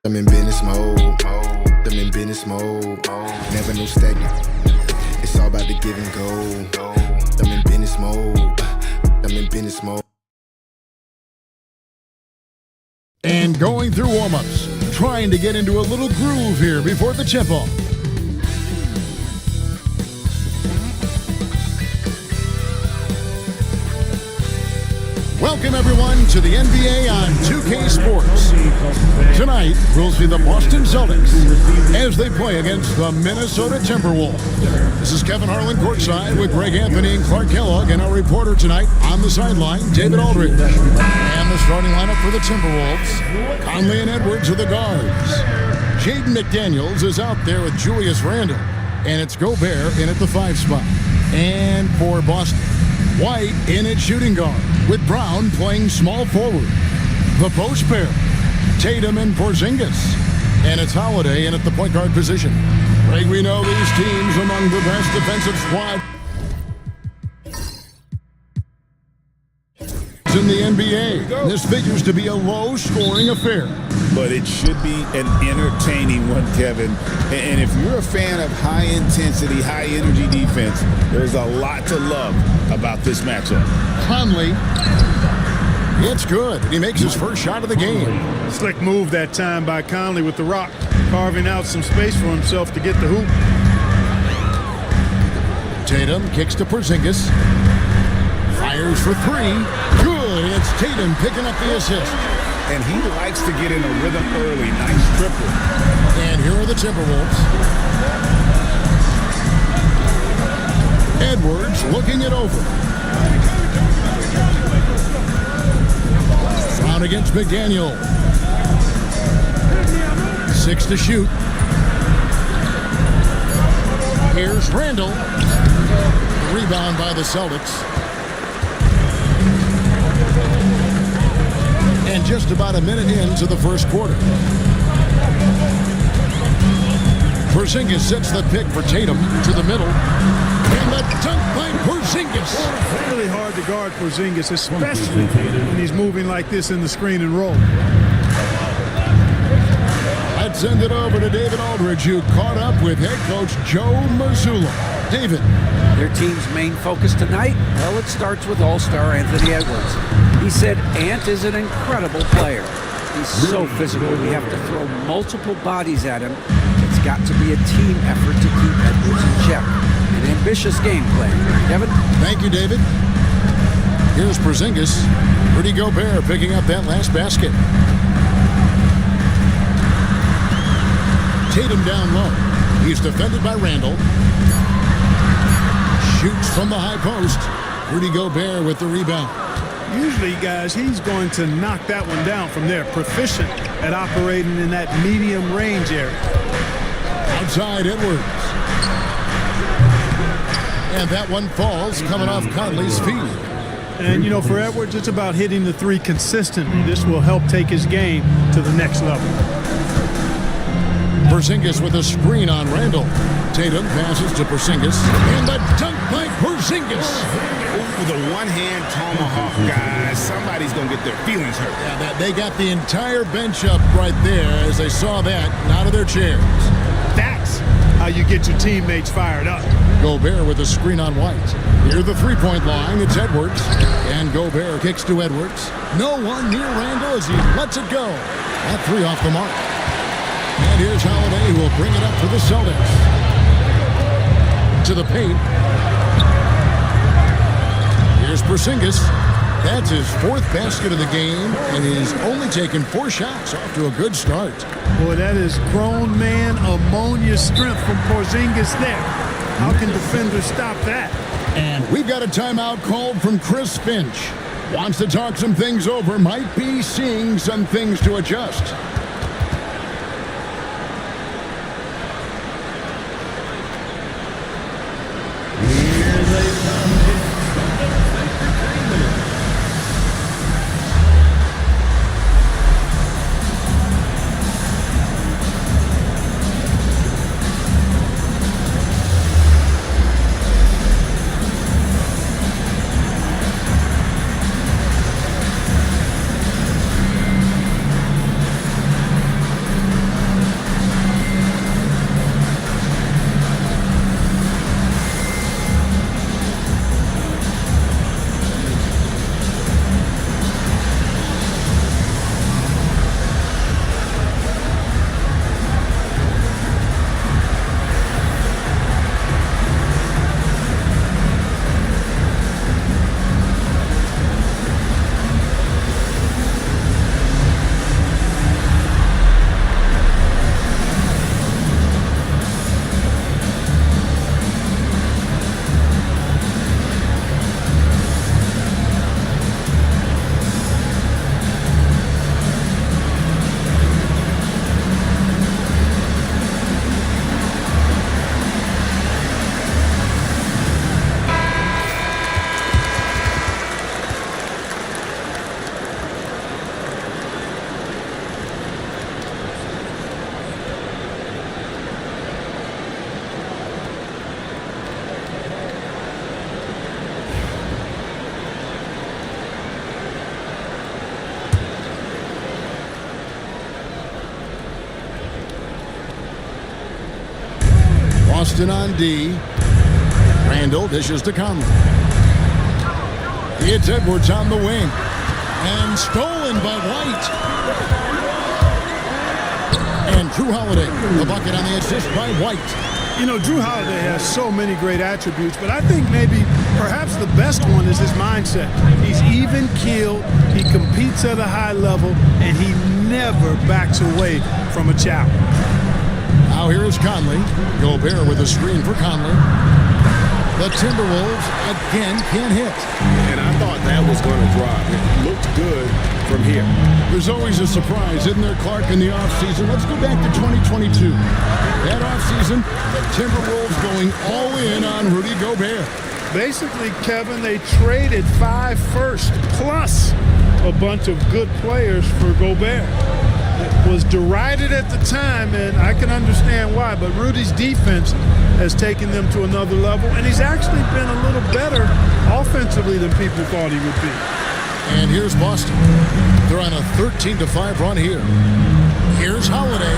I'm in business mode. I'm in business mode. Never no stagnant. It's all about the give and go. I'm in business mode. I'm in business mode. And going through warm-ups, trying to get into a little groove here before the tip-off. Welcome, everyone, to the NBA on 2K Sports. Tonight, we'll see the Boston Celtics as they play against the Minnesota Timberwolves. This is Kevin Harlan courtside with Greg Anthony and Clark Kellogg, and our reporter tonight on the sideline, David Aldridge. And the starting lineup for the Timberwolves, Conley and Edwards are the guards. Jaden McDaniels is out there with Julius Randle, and it's Gobert in at the 5 spot. And for Boston, White in at shooting guard, with Brown playing small forward. The post pair, Tatum and Porzingis. And it's Holiday in at the point guard position. Greg, we know these teams among the best defensive squad in the NBA. This figures to be a low-scoring affair. But it should be an entertaining one, Kevin. And if you're a fan of high-intensity, high-energy defense, there's a lot to love about this matchup. Conley, it's good. He makes his first shot of the game. Slick move that time by Conley with the rock, carving out some space for himself to get the hoop. Tatum kicks to Porzingis. Fires for 3. Good. It's Tatum picking up the assist. And he likes to get in a rhythm early. Nice triple. And here are the Timberwolves. Edwards looking it over. Brown against McDaniel. 6 to shoot. Here's Randle. Rebound by the Celtics. And just about a minute into the first quarter. Porzingis sets the pick for Tatum to the middle. And the dunk by Porzingis. It's really hard to guard Porzingis, especially when he's moving like this in the screen and roll. I'd send it over to David Aldridge, who caught up with head coach Joe Mazzulla. David. Their team's main focus tonight? Well, it starts with All-Star Anthony Edwards. He said Ant is an incredible player. He's so physical, we have to throw multiple bodies at him. It's got to be a team effort to keep Edwards in check. An ambitious game plan. Kevin? Thank you, David. Here's Porzingis. Rudy Gobert picking up that last basket. Tatum down low. He's defended by Randle. Shoots from the high post. Rudy Gobert with the rebound. Usually, guys, he's going to knock that one down from there. Proficient at operating in that medium range area. Outside Edwards. And that one falls coming off Conley's feet. And, you know, for Edwards, it's about hitting the 3 consistently. This will help take his game to the next level. Porzingis with a screen on Randle. Tatum passes to Porzingis. And the dunk by Porzingis. With a one-hand tomahawk, guys. Somebody's going to get their feelings hurt. Yeah, they got the entire bench up right there as they saw that and out of their chairs. That's how you get your teammates fired up. Gobert with a screen on White. Near the three-point line, it's Edwards. And Gobert kicks to Edwards. No one near Randle as he lets it go. That 3 off the mark. And here's Holiday, who will bring it up for the Celtics. To the paint. Here's Porzingis. That's his 4th basket of the game, and he's only taken 4 shots. Off to a good start. Boy, that is grown man ammonia strength from Porzingis there. How can defenders stop that? And we've got a timeout called from Chris Finch. Wants to talk some things over, might be seeing some things to adjust. Boston on D. Randall dishes to Conley. It's Edwards on the wing. And stolen by White. And Drew Holiday, the bucket on the assist by White. You know, Drew Holiday has so many great attributes, but I think perhaps the best one is his mindset. He's even-keeled, he competes at a high level, and he never backs away from a challenge. Now here is Conley. Gobert with a screen for Conley. The Timberwolves again can't hit. And I thought that was going to drop. It looked good from here. There's always a surprise, isn't there, Clark, in the offseason? Let's go back to 2022. That offseason, the Timberwolves going all in on Rudy Gobert. Basically, Kevin, they traded 5 firsts plus a bunch of good players for Gobert. It was derided at the time, and I can understand why, but Rudy's defense has taken them to another level, and he's actually been a little better offensively than people thought he would be. And here's Boston. They're on a 13-5 run here. Here's Holiday.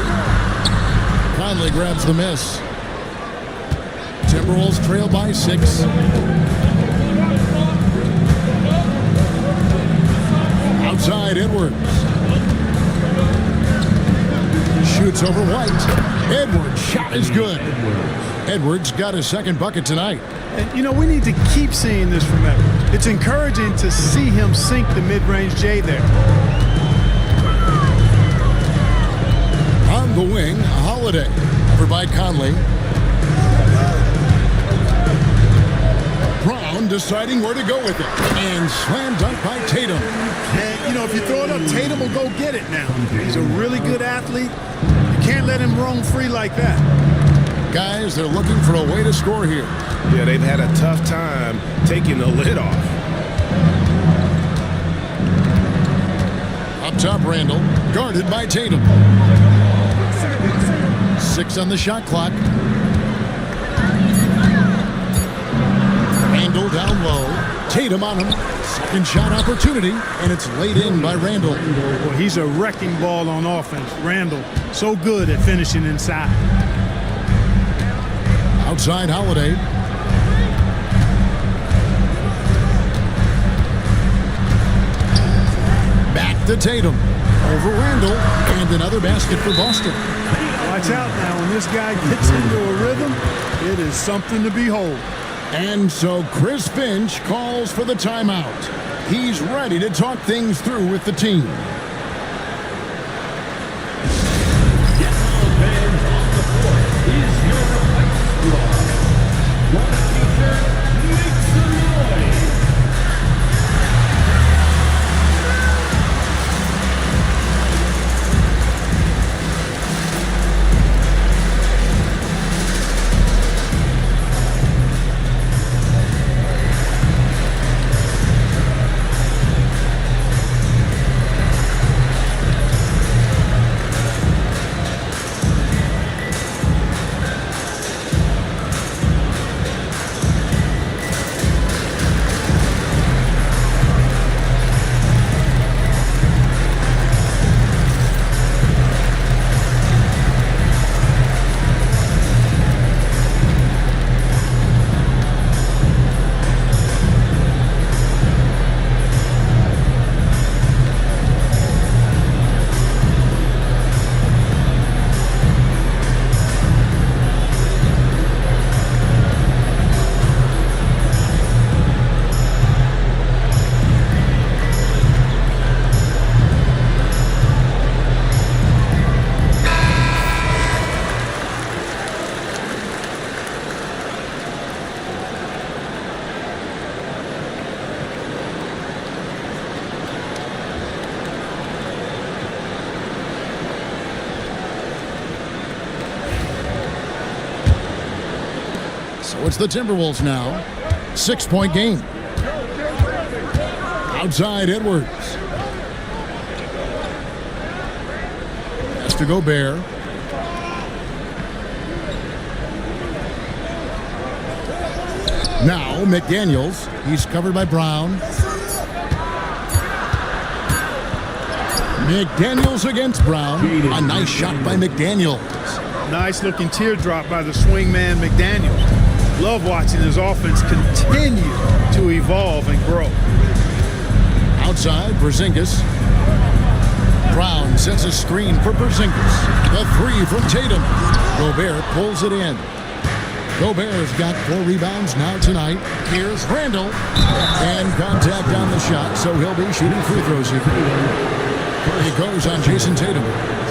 Conley grabs the miss. Timberwolves trail by 6. Outside Edwards. Shoots over White. Edwards' shot is good. Edwards got his second bucket tonight. And, you know, we need to keep seeing this from Edwards. It's encouraging to see him sink the mid-range J there. On the wing, Holiday. Over by Conley. Brown deciding where to go with it. And slam dunk by Tatum. And, you know, if you throw it up, Tatum will go get it now. He's a really good athlete. You can't let him roam free like that. Guys, they're looking for a way to score here. Yeah, they've had a tough time taking the lid off. Up top, Randall, guarded by Tatum. 6 on the shot clock. Randall down low. Tatum on him. Second shot opportunity, and it's laid in by Randall. Well, he's a wrecking ball on offense. Randall, so good at finishing inside. Outside Holiday. Back to Tatum. Over Randall. And another basket for Boston. Watch out now. When this guy gets into a rhythm, it is something to behold. And so Chris Finch calls for the timeout. He's ready to talk things through with the team. So it's the Timberwolves now. 6-point game. Outside Edwards. Has to Gobert. Now McDaniels. He's covered by Brown. McDaniels against Brown. A nice shot by McDaniels. Nice looking teardrop by the swingman McDaniels. Love watching his offense continue to evolve and grow. Outside, Porzingis. Brown sets a screen for Porzingis. The three from Tatum. Gobert pulls it in. Gobert's got 4 rebounds now tonight. Here's Randall. And contact on the shot, so he'll be shooting free throws here. He goes on Jason Tatum.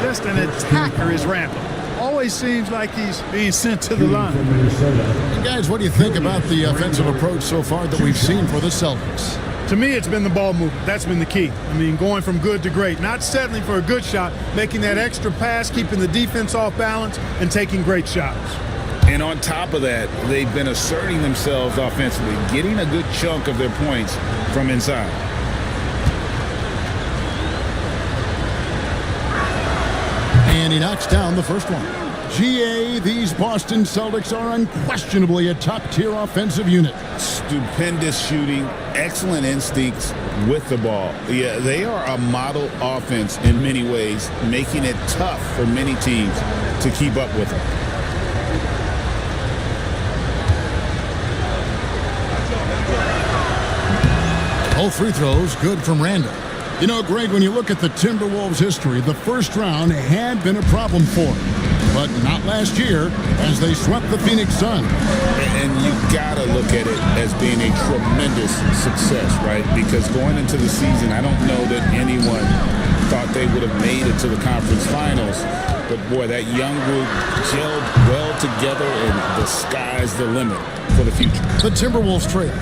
Just an attacker is Randall. Always seems like he's being sent to the line. And guys, what do you think about the offensive approach so far that we've seen for the Celtics? To me, it's been the ball movement. That's been the key. I mean, going from good to great. Not settling for a good shot, making that extra pass, keeping the defense off balance, and taking great shots. And on top of that, they've been asserting themselves offensively, getting a good chunk of their points from inside. And he knocks down the first one. GA, these Boston Celtics are unquestionably a top-tier offensive unit. Stupendous shooting, excellent instincts with the ball. Yeah, they are a model offense in many ways, making it tough for many teams to keep up with them. All free throws good from Randall. You know, Greg, when you look at the Timberwolves' history, the first round had been a problem for them. But not last year, as they swept the Phoenix Suns. And you gotta look at it as being a tremendous success, right? Because going into the season, I don't know that anyone thought they would have made it to the conference finals. But boy, that young group gelled well together, and the sky's the limit for the future. The Timberwolves trail.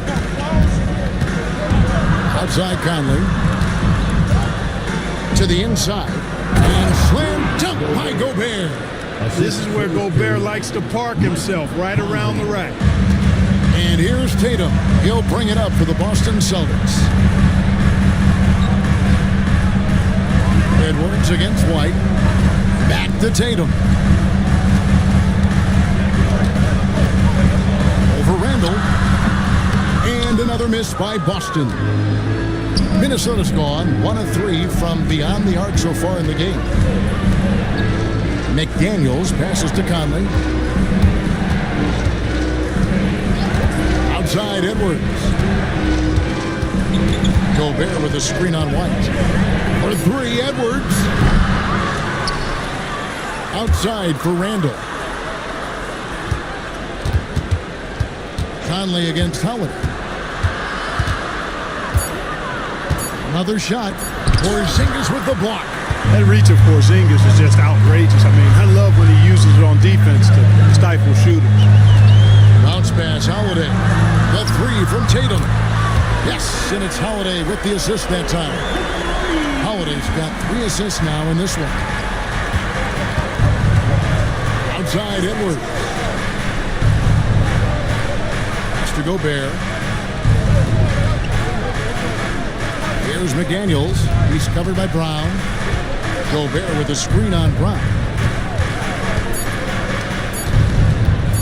Outside Conley. To the inside. And slam dunk by Gobert. This is where Gobert likes to park himself, right around the rack. And here's Tatum. He'll bring it up for the Boston Celtics. Edwards against White. Back to Tatum. Over Randall. And another miss by Boston. Minnesota's gone 1 of 3 from beyond the arc so far in the game. McDaniels passes to Conley. Outside Edwards. Gobert with a screen on White. For 3, Edwards. Outside for Randall. Conley against Holiday. Another shot. Porzingis with the block. That reach of Porzingis is just outrageous. I mean, I love when he uses it on defense to stifle shooters. Bounce pass, Holiday. The 3 from Tatum. Yes, and it's Holiday with the assist that time. Holiday's got 3 assists now in this one. Outside Edwards. Pass to Gobert. Here's McDaniels. He's covered by Brown. Gobert with a screen on Brown.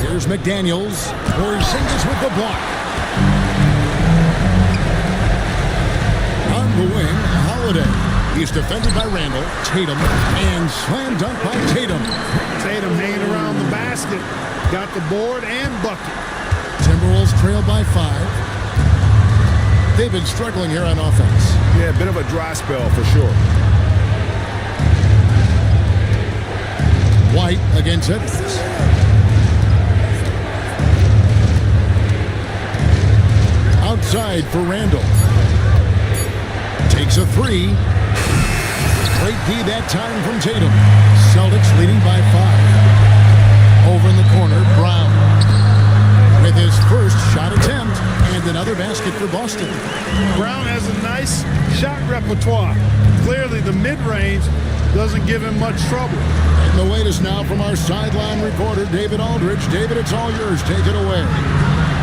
Here's McDaniels. Porzingis with the block. On the wing, Holiday. He's defended by Randall. Tatum. And slam dunk by Tatum. Tatum hanging around the basket. Got the board and bucket. Timberwolves trail by 5. They've been struggling here on offense. Yeah, a bit of a dry spell for sure. White against Edwards. Outside for Randall. Takes a 3. Great D that time from Tatum. Celtics leading by 5. Over in the corner, Brown. With his first shot attempt and another basket for Boston. Brown has a nice shot repertoire. Clearly the mid-range doesn't give him much trouble. And the latest now from our sideline reporter, David Aldridge. David, it's all yours. Take it away.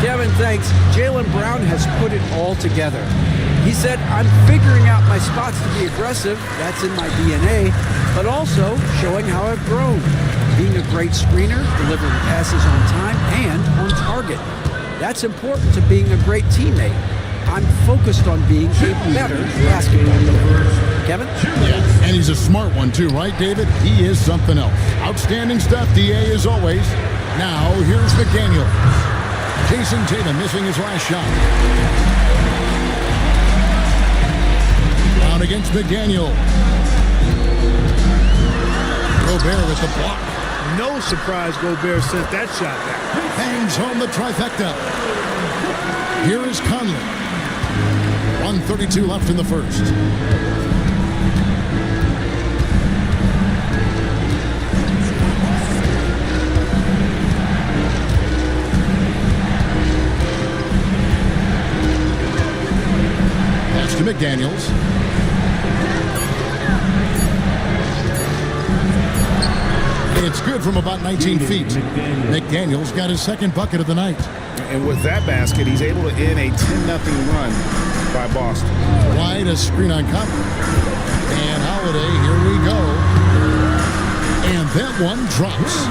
Kevin, thanks. Jaylen Brown has put it all together. He said, I'm figuring out my spots to be aggressive. That's in my DNA. But also showing how I've grown. Being a great screener, delivering passes on time and on target. That's important to being a great teammate. I'm focused on being a better basketball player. Kevin? Yeah, and he's a smart one too, right, David? He is something else. Outstanding stuff, DA, as always. Now, here's McDaniel. Jason Tatum missing his last shot. Down against McDaniel. Gobert with the block. No surprise Gobert sent that shot back. Hangs home the trifecta. Here is Conley. 1:32 left in the first. Pass to McDaniels. It's good from about 19 feet. McDaniels got his second bucket of the night. And with that basket, he's able to end a 10-0 run by Boston. Wide, a screen on Conley. And Holiday, here we go. And that one drops.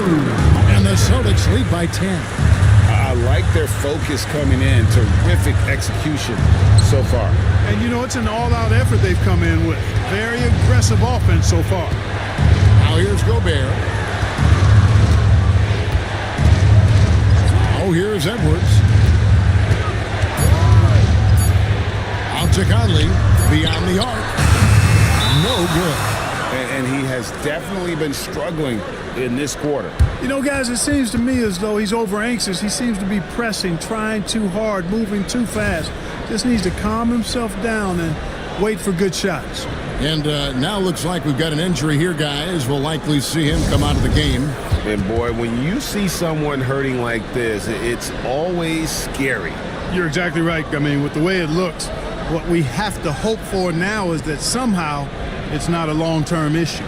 And the Celtics lead by 10. I like their focus coming in. Terrific execution so far. And you know, it's an all-out effort they've come in with. Very aggressive offense so far. Now here's Gobert. Oh, here's Edwards. Out to Conley. Beyond the arc. No good. And he has definitely been struggling in this quarter. You know, guys, it seems to me as though he's over-anxious. He seems to be pressing, trying too hard, moving too fast. Just needs to calm himself down and wait for good shots. And now looks like we've got an injury here, guys. We'll likely see him come out of the game. And boy, when you see someone hurting like this, it's always scary. You're exactly right. I mean, with the way it looks, what we have to hope for now is that somehow it's not a long-term issue.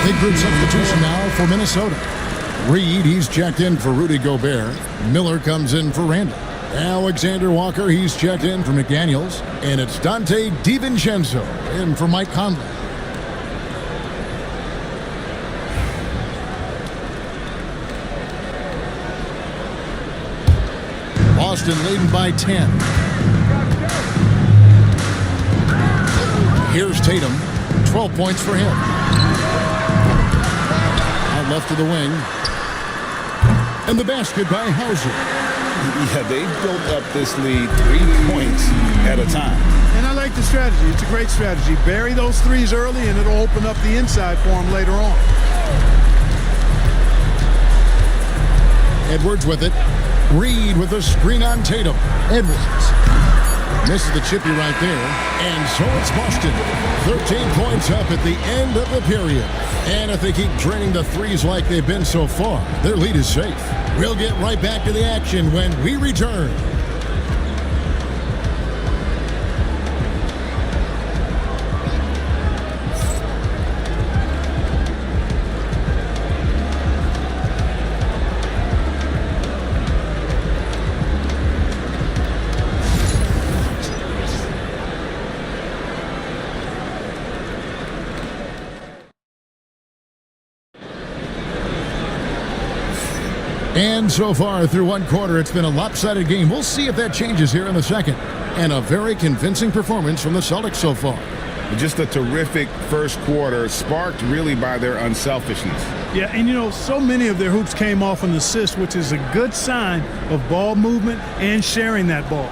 Big group substitution now for Minnesota. Reed, he's checked in for Rudy Gobert. Miller comes in for Randall. Alexander Walker, he's checked in for McDaniels. And it's Dante DiVincenzo in for Mike Conley. Boston leading by 10. Here's Tatum. 12 points for him. Out left to the wing. And the basket by Hauser. Yeah, they built up this lead 3 points at a time. And I like the strategy. It's a great strategy. Bury those threes early, and it'll open up the inside for him later on. Edwards with it. Reed with a screen on Tatum. Edwards misses the chippy right there. And so it's Boston. 13 points up at the end of the period. And if they keep draining the threes like they've been so far, their lead is safe. We'll get right back to the action when we return. And so far through one quarter, it's been a lopsided game. We'll see if that changes here in the second. And a very convincing performance from the Celtics so far. Just a terrific first quarter, sparked really by their unselfishness. Yeah, and you know, so many of their hoops came off an assist, which is a good sign of ball movement and sharing that ball.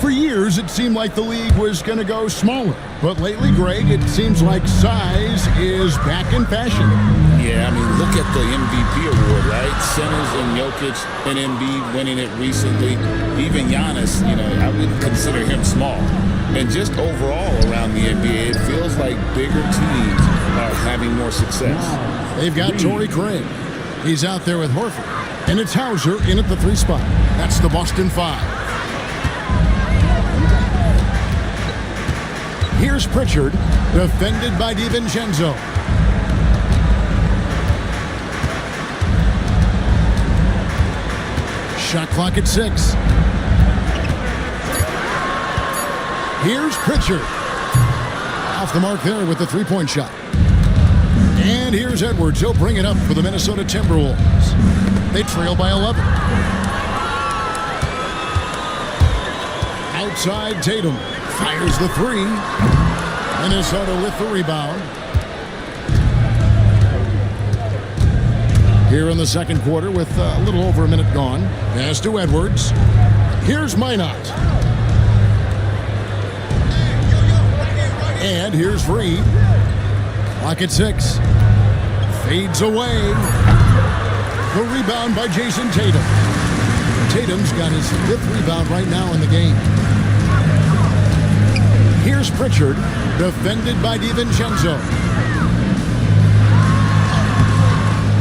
For years, it seemed like the league was going to go smaller. But lately, Greg, it seems like size is back in fashion. Yeah, I mean, look at the MVP award, right? Centers and Jokic and Embiid winning it recently. Even Giannis, I wouldn't consider him small. And just overall around the NBA, it feels like bigger teams are having more success. They've got Torrey Craig. He's out there with Horford. And it's Hauser in at the 3 spot. That's the Boston 5. Here's Pritchard, defended by DiVincenzo. Shot clock at 6. Here's Pritchard. Off the mark there with the 3-point shot. And here's Edwards. He'll bring it up for the Minnesota Timberwolves. They trail by 11. Outside Tatum. Fires the 3. Minnesota with the rebound. Here in the second quarter with a little over a minute gone. Pass to Edwards. Here's Minot. And here's Reed. Clock at 6. Fades away. The rebound by Jason Tatum. Tatum's got his 5th rebound right now in the game. Here's Pritchard, defended by DiVincenzo.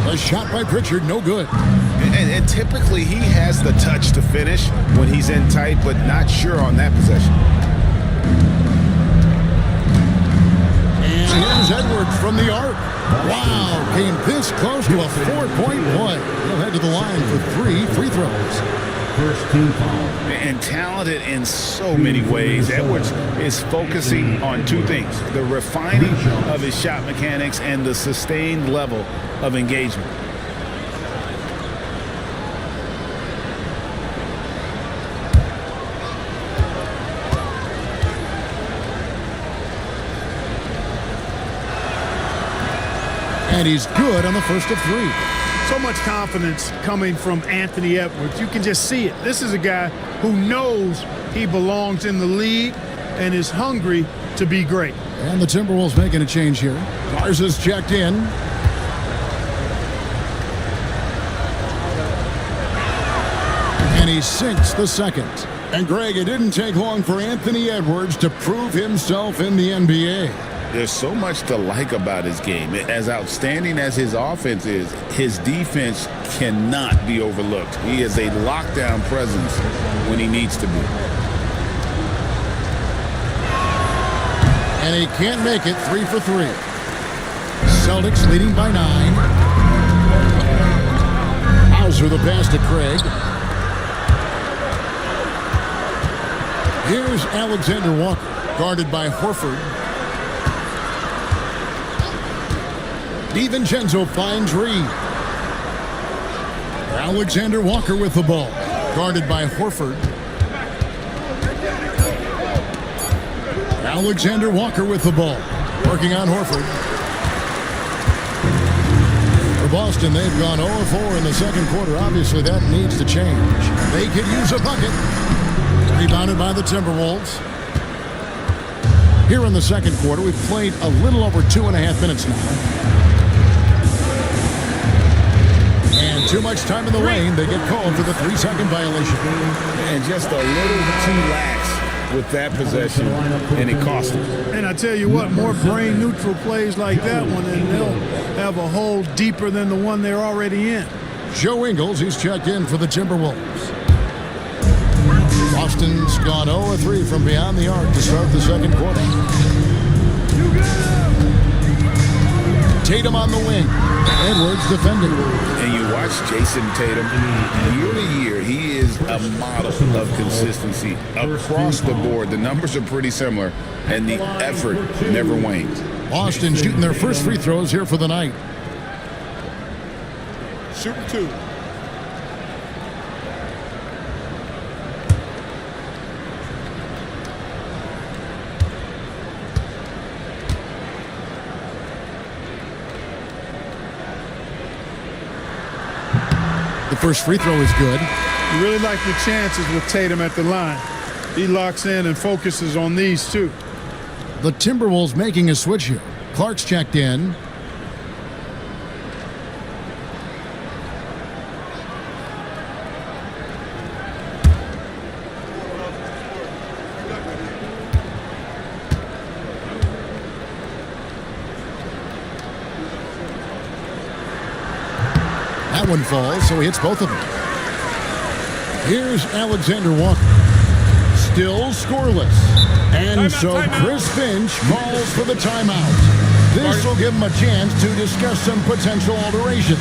A shot by Pritchard, no good. And typically he has the touch to finish when he's in tight, but not sure on that possession. And here's Edwards from the arc. Wow, came this close to a 4-point play. He'll head to the line for 3 free throws. First team foul. And talented in so many ways. Edwards is focusing on 2 things: the refining of his shot mechanics and the sustained level of engagement. And he's good on the first of 3. So much confidence coming from Anthony Edwards. You can just see it. This is a guy who knows he belongs in the league and is hungry to be great. And the Timberwolves making a change here. Garza's checked in. And he sinks the second. And Greg, it didn't take long for Anthony Edwards to prove himself in the NBA. There's so much to like about his game. As outstanding as his offense is, his defense cannot be overlooked. He is a lockdown presence when he needs to be. And he can't make it. 3 for 3. Celtics leading by 9. Hauser the pass to Craig. Here's Alexander Walker, guarded by Horford. DiVincenzo finds Reed. Alexander Walker with the ball, guarded by Horford. Alexander Walker with the ball, working on Horford. For Boston, they've gone 0-4 in the second quarter. Obviously, that needs to change. They could use a bucket. Rebounded by the Timberwolves. Here in the second quarter, we've played a little over 2.5 minutes now. And too much time in the lane. They get called for the 3-second violation. And just a little too lax with that possession, and it cost them. And I tell you what, more brain-neutral plays like that one, and they'll have a hole deeper than the one they're already in. Joe Ingles, he's checked in for the Timberwolves. Boston's gone 0-3 from beyond the arc to start the second quarter. Tatum on the wing. Edwards defending. And you watch Jason Tatum, year to year, he is a model of consistency across the board. The numbers are pretty similar, and the effort never wanes. Boston shooting their first free throws here for the night. Shooting 2. The first free throw is good. You really like the chances with Tatum at the line. He locks in and focuses on these two. The Timberwolves making a switch here. Clark's checked in. That one falls, so he hits both of them. Here's Alexander Walker. Still scoreless. And so Chris Finch calls for the timeout. This will give him a chance to discuss some potential alterations.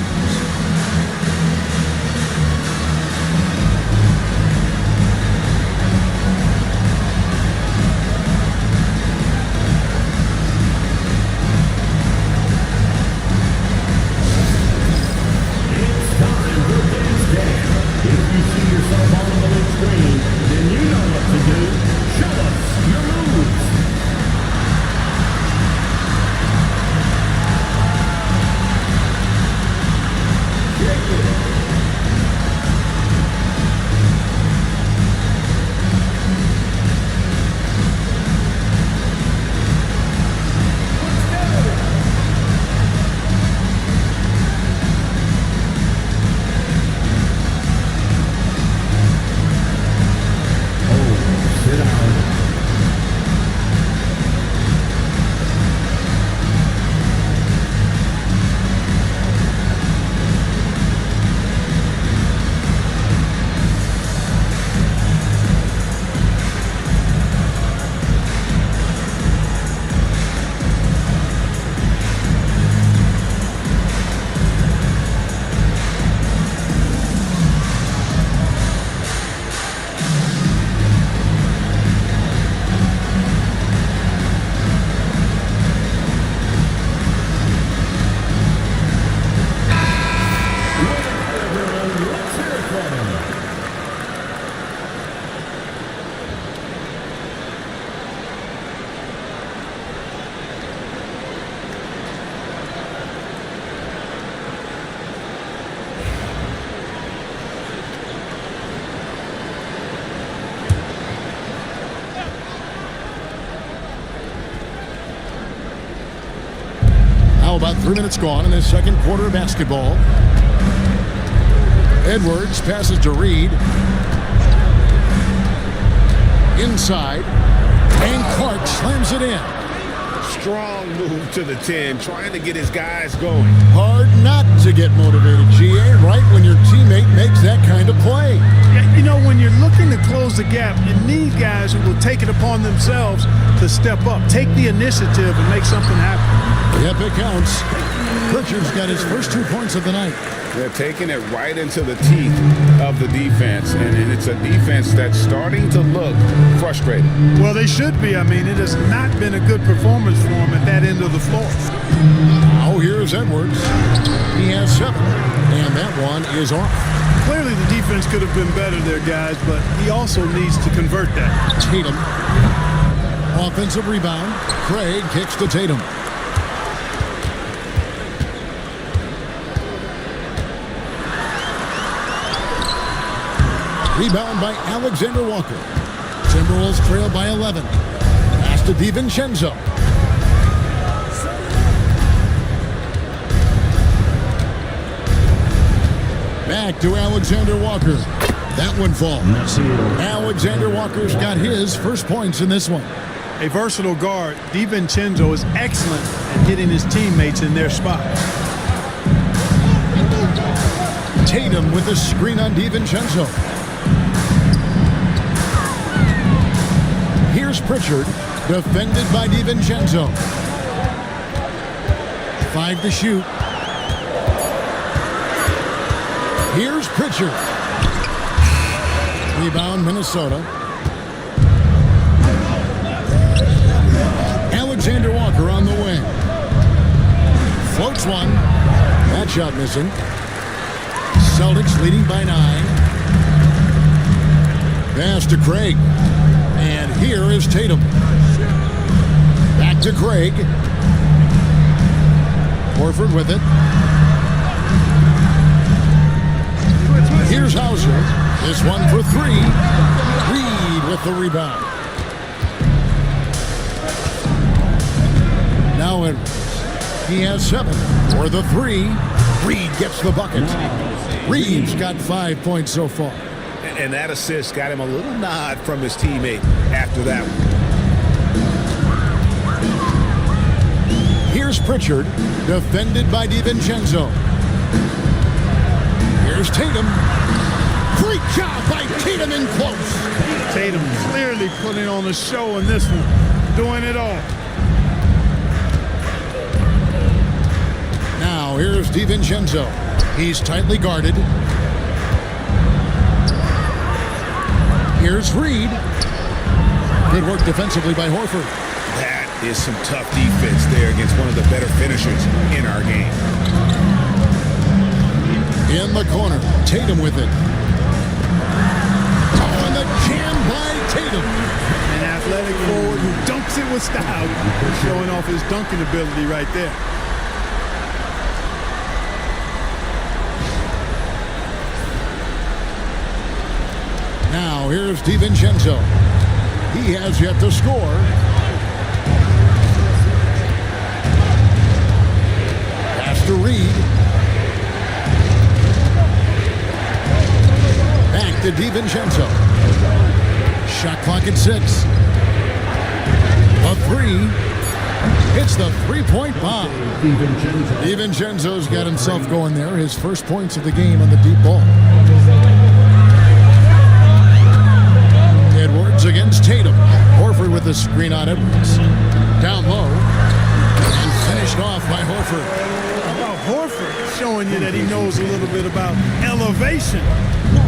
About 3 minutes gone in this second quarter of basketball. Edwards passes to Reed. Inside. And Clark slams it in. Strong move to the 10, trying to get his guys going. Hard not to get motivated, GA, right when your teammate makes that kind of play. Yeah, you know, when you're looking to close the gap, you need guys who will take it upon themselves to step up, take the initiative, and make something happen. Yep, it counts. Pritchard's got his first 2 points of the night. They're taking it right into the teeth of the defense, and it's a defense that's starting to look frustrated. Well, they should be. I mean, it has not been a good performance for them at that end of the floor. Oh, here's Edwards. He has 7, and that one is off. Clearly, the defense could have been better there, guys, but he also needs to convert that. Tatum. Offensive rebound. Craig kicks to Tatum. Rebound by Alexander Walker. Timberwolves trail by 11. Pass to DiVincenzo. Back to Alexander Walker. That one falls. Alexander Walker's got his first points in this one. A versatile guard, DiVincenzo is excellent at getting his teammates in their spot. Tatum with a screen on DiVincenzo. Here's Pritchard, defended by DiVincenzo. 5 to shoot. Here's Pritchard. Rebound, Minnesota. Alexander Walker on the wing. Floats one. That shot missing. Celtics leading by 9. Pass to Craig. And here is Tatum. Back to Craig. Horford with it. Here's Hauser. This one for 3. Reed with the rebound. Now he has 7 for the 3. Reed gets the bucket. Reed's got 5 points so far. And that assist got him a little nod from his teammate after that one. Here's Pritchard, defended by DiVincenzo. Here's Tatum. Great job by Tatum in close. Tatum clearly putting on a show in this one, doing it all. Now here's DiVincenzo. He's tightly guarded. Here's Reed. Good work defensively by Horford. That is some tough defense there against one of the better finishers in our game. In the corner, Tatum with it. Oh, and the jam by Tatum. An athletic forward who dunks it with style. Showing off his dunking ability right there. Now here's DiVincenzo. He has yet to score. Pass to Reed. Back to DiVincenzo. Shot clock at 6. A 3. Hits the three-point bomb. DiVincenzo's got himself going there. His first points of the game on the deep ball. Edwards against Tatum. Horford with the screen on Edwards. Down low. And finished off by Horford. How about Horford showing you that he knows a little bit about elevation.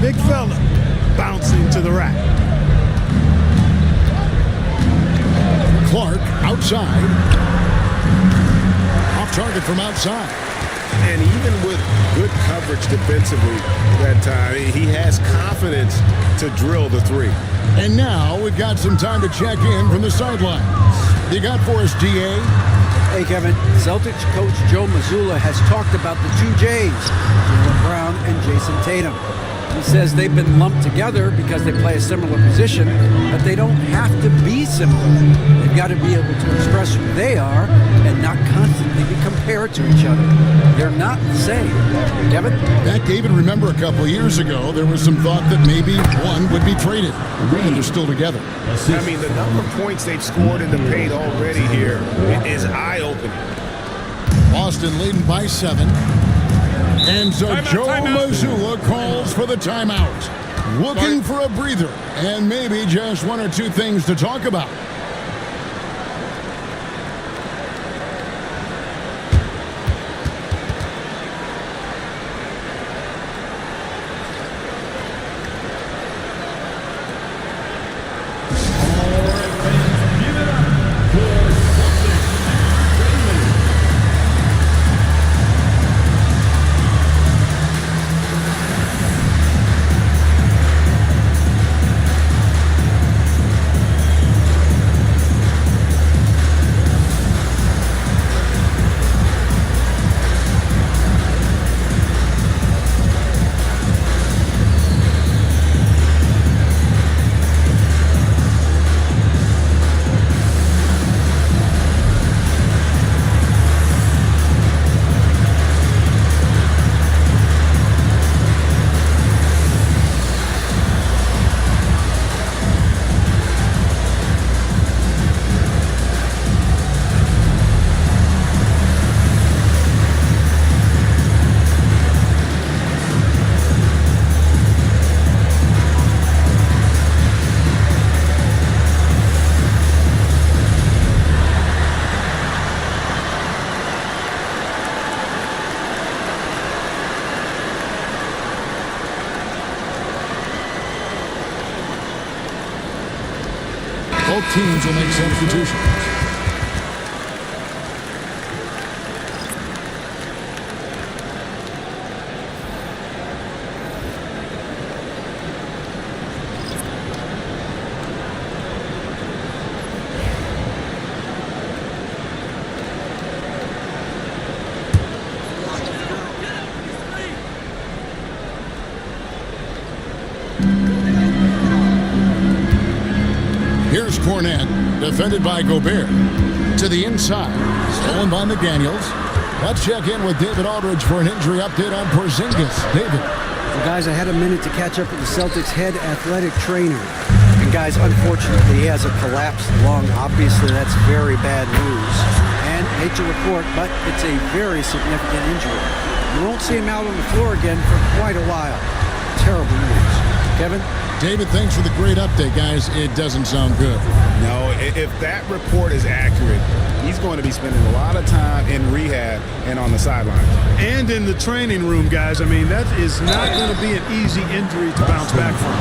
Big fella bouncing to the rack. Clark outside. Off target from outside. And even with good coverage defensively that time, he has confidence to drill the 3. And now we've got some time to check in from the sidelines. You got for us, DA? Hey, Kevin. Celtics coach Joe Mazzulla has talked about the 2 J's, Jaylen Brown and Jason Tatum. He says they've been lumped together because they play a similar position, but they don't have to be similar. They've got to be able to express who they are and not constantly be compared to each other. They're not the same. Kevin? Back, David, remember a couple years ago, there was some thought that maybe one would be traded. And they're still together. I mean, the number of points they've scored in the paint already here is eye-opening. Boston leading by 7. And so Joe Mazzulla calls for the timeout. Looking for a breather and maybe just 1 or 2 things to talk about. Both teams will make substitutions. Here's Cornette, defended by Gobert. To the inside, stolen by McDaniels. Let's check in with David Aldridge for an injury update on Porzingis. David. Well, guys, I had a minute to catch up with the Celtics head athletic trainer. And guys, unfortunately, he has a collapsed lung. Obviously, that's very bad news. And hate to report, but it's a very significant injury. You won't see him out on the floor again for quite a while. Terrible news. Kevin? David, thanks for the great update, guys. It doesn't sound good. No, if that report is accurate, he's going to be spending a lot of time in rehab and on the sidelines. And in the training room, guys. I mean, that is not going to be an easy injury to bounce back from.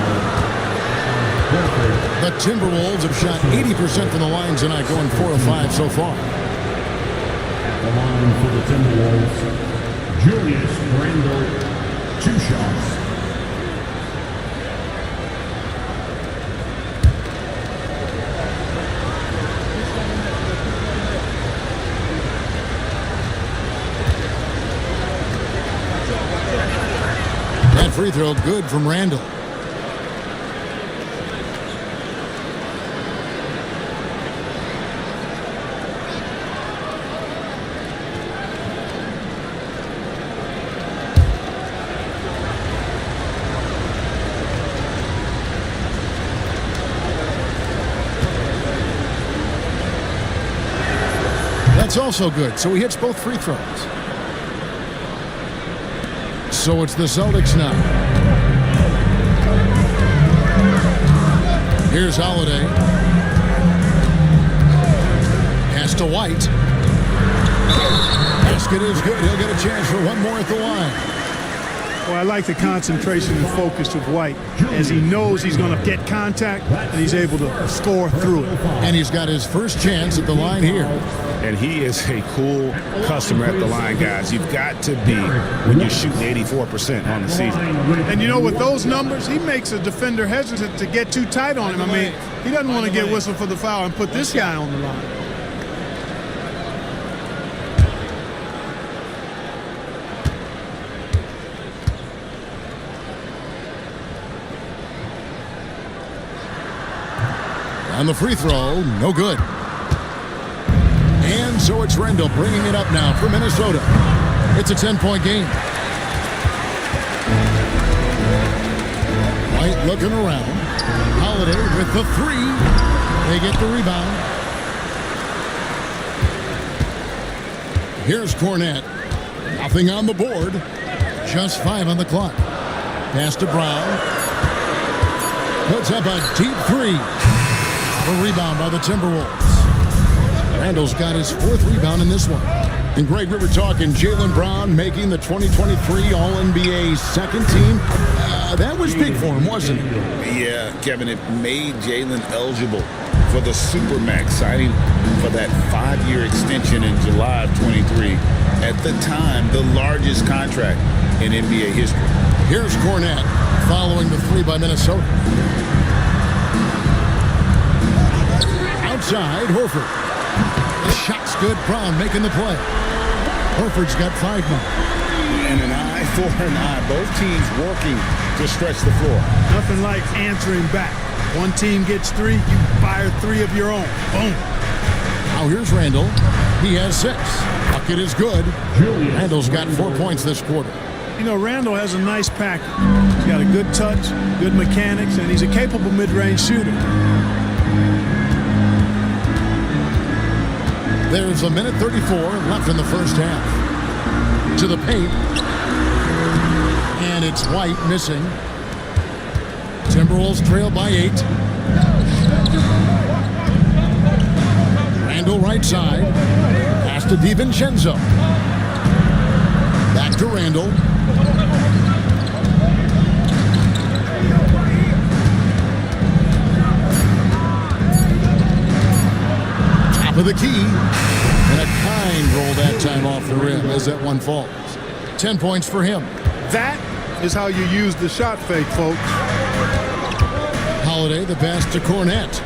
The Timberwolves have shot 80% from the line tonight, going 4 of 5 so far. At the line for the Timberwolves, Julius Randle, 2 shots. That free throw good from Randle. That's also good, so he hits both free throws. So it's the Celtics now. Here's Holiday. Pass to White. Basket is good. He'll get a chance for one more at the line. Well, I like the concentration and focus of White as he knows he's going to get contact and he's able to score through it. And he's got his first chance at the line here. And he is a cool customer at the line, guys. You've got to be when you're shooting 84% on the season. And you know, with those numbers, he makes a defender hesitant to get too tight on him. I mean, he doesn't want to get whistled for the foul and put this guy on the line. On the free throw, no good. And so it's Randle bringing it up now for Minnesota. It's a 10-point game. White looking around. Holiday with the 3. They get the rebound. Here's Cornette. Nothing on the board. Just 5 on the clock. Pass to Brown. Puts up a deep 3. A rebound by the Timberwolves. Randle's got his 4th rebound in this one. And Greg, we were talking Jaylen Brown making the 2023 All-NBA second team. That was big for him, wasn't it? Yeah, Kevin, it made Jaylen eligible for the Supermax, signing for that 5-year extension in July of 23. At the time, the largest contract in NBA history. Here's Cornette following the 3 by Minnesota. Outside, Horford. The shot's good. Brown making the play. Horford's got 5 now. And an eye for an eye. Both teams working to stretch the floor. Nothing like answering back. One team gets 3, you fire 3 of your own. Boom. Now here's Randle. He has 6. Bucket is good. Randle's got 4 points this quarter. You know, Randle has a nice package. He's got a good touch, good mechanics, and he's a capable mid-range shooter. There's a minute 34 left in the first half. To the paint. And it's White missing. Timberwolves trail by 8. Randle right side. Pass to DiVincenzo. Back to Randle. Top of the key. And a kind roll that time off the rim as that one falls. 10 points for him. That is how you use the shot fake, folks. Holiday, the pass to Cornette.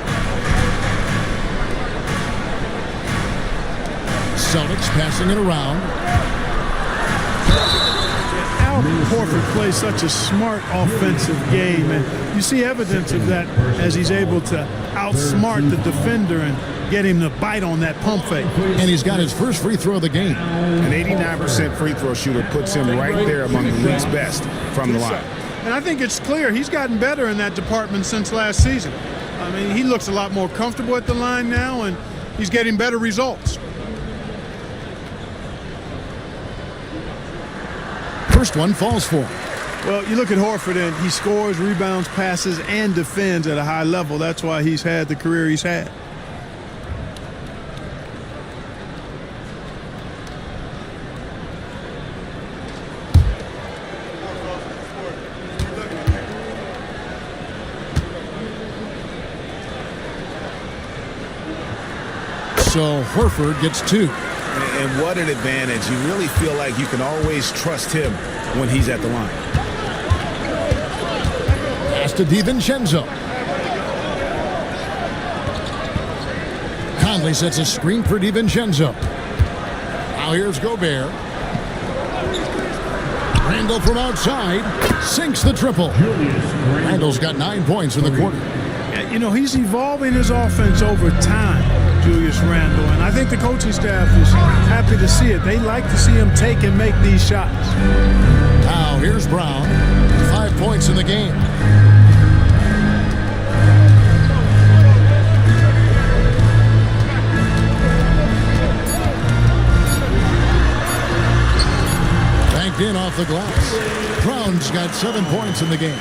Celtics passing it around. Al Horford plays such a smart offensive game, and you see evidence of that as he's able to outsmart the defender and get him to bite on that pump fake. And he's got his first free throw of the game. An 89% free throw shooter puts him right there among the league's best from the line. And I think it's clear he's gotten better in that department since last season. I mean, he looks a lot more comfortable at the line now, and he's getting better results. First one falls for him. Well, you look at Horford, and he scores, rebounds, passes, and defends at a high level. That's why he's had the career he's had. So Horford gets 2. And what an advantage. You really feel like you can always trust him when he's at the line. Pass to DiVincenzo. Conley sets a screen for DiVincenzo. Now here's Gobert. Randall from outside sinks the triple. Randall's got 9 points in the quarter. You know, he's evolving his offense over time, Julius Randle, and I think the coaching staff is happy to see it. They like to see him take and make these shots. Now here's Brown, 5 points in the game. Banked in off the glass. Brown's got 7 points in the game.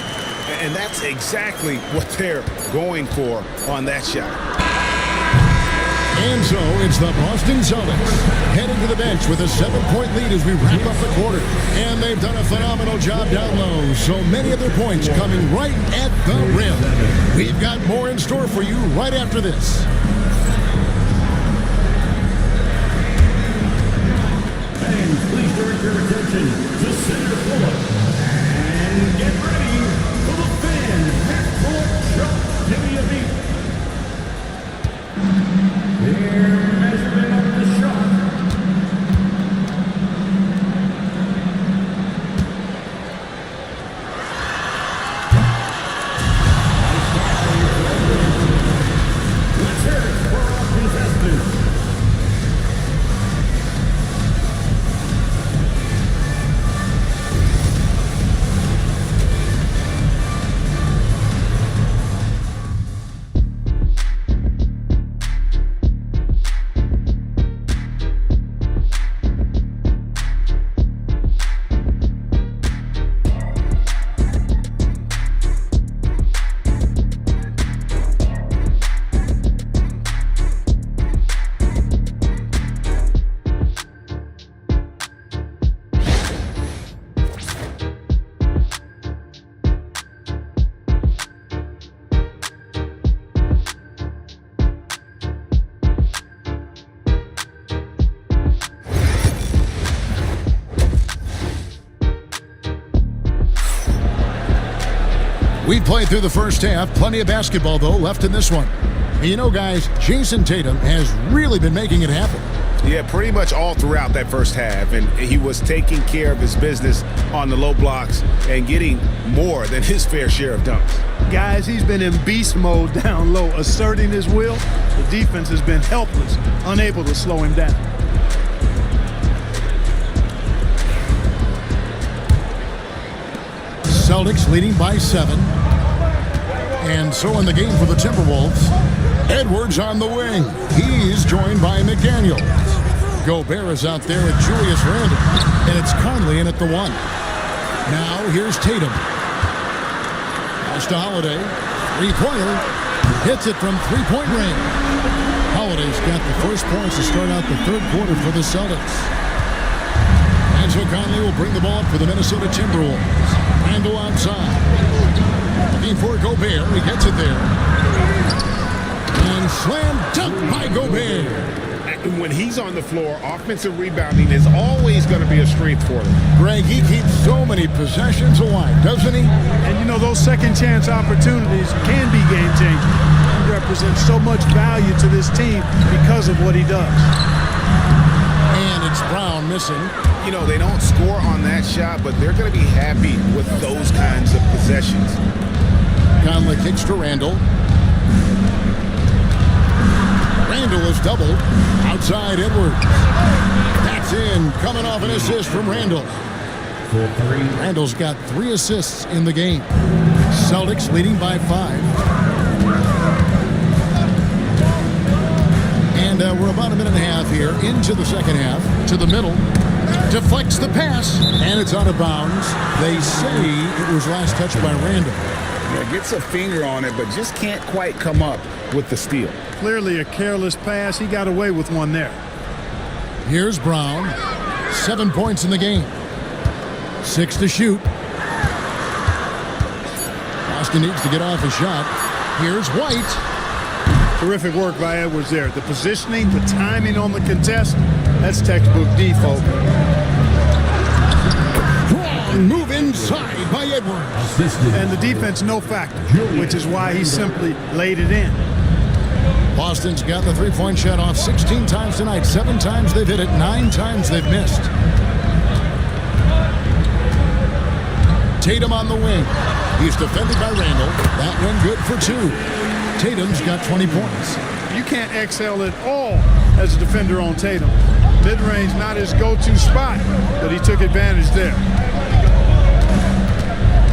And that's exactly what they're going for on that shot. And so it's the Boston Celtics heading to the bench with a 7-point lead as we wrap up the quarter. And they've done a phenomenal job down low. So many of their points coming right at the rim. We've got more in store for you right after this. Fans, please direct your attention to center court. And get ready for the fan half-court shot. Give me a beat. Their measurement of the shot. Let's hear it for our contestants. We played through the first half. Plenty of basketball, though, left in this one. And you know, guys, Jason Tatum has really been making it happen. Yeah, pretty much all throughout that first half. And he was taking care of his business on the low blocks and getting more than his fair share of dunks. Guys, he's been in beast mode down low, asserting his will. The defense has been helpless, unable to slow him down. Celtics leading by 7. And so in the game for the Timberwolves, Edwards on the wing. He's joined by McDaniel. Gobert is out there with Julius Randle. And it's Conley in at the 1. Now here's Tatum. Pass to Holiday. Three-pointer. Hits it from three-point range. Holiday's got the first points to start out the third quarter for the Celtics. And so Conley will bring the ball up for the Minnesota Timberwolves. Randle outside. Looking for Gobert. He gets it there. And slam dunk by Gobert. When he's on the floor, offensive rebounding is always going to be a strength for him. Greg, he keeps so many possessions alive, doesn't he? And you know, those second chance opportunities can be game changing. He represents so much value to this team because of what he does. And it's Brown missing. you know, they don't score on that shot, but they're going to be happy with those kinds of possessions. Conley kicks to Randall. Randall is doubled. Outside Edwards. That's in. Coming off an assist from Randall. Randall's got 3 assists in the game. Celtics leading by 5. And we're about a minute and a half here into the second half. To the middle. Deflects the pass. And it's out of bounds. They say it was last touched by Randall. Yeah, gets a finger on it, but just can't quite come up with the steal. Clearly a careless pass. He got away with one there. Here's Brown. 7 points in the game. 6 to shoot. Boston needs to get off a shot. Here's White. Terrific work by Edwards there. The positioning, the timing on the contest, that's textbook D, folks. Strong move inside by Edwards. And the defense no factor, which is why he simply laid it in. Boston's got the three-point shot off 16 times tonight. 7 times they've hit it, 9 times they've missed. Tatum on the wing. He's defended by Randall. That one good for 2. Tatum's got 20 points. You can't excel at all as a defender on Tatum. Mid-range not his go-to spot, but he took advantage there.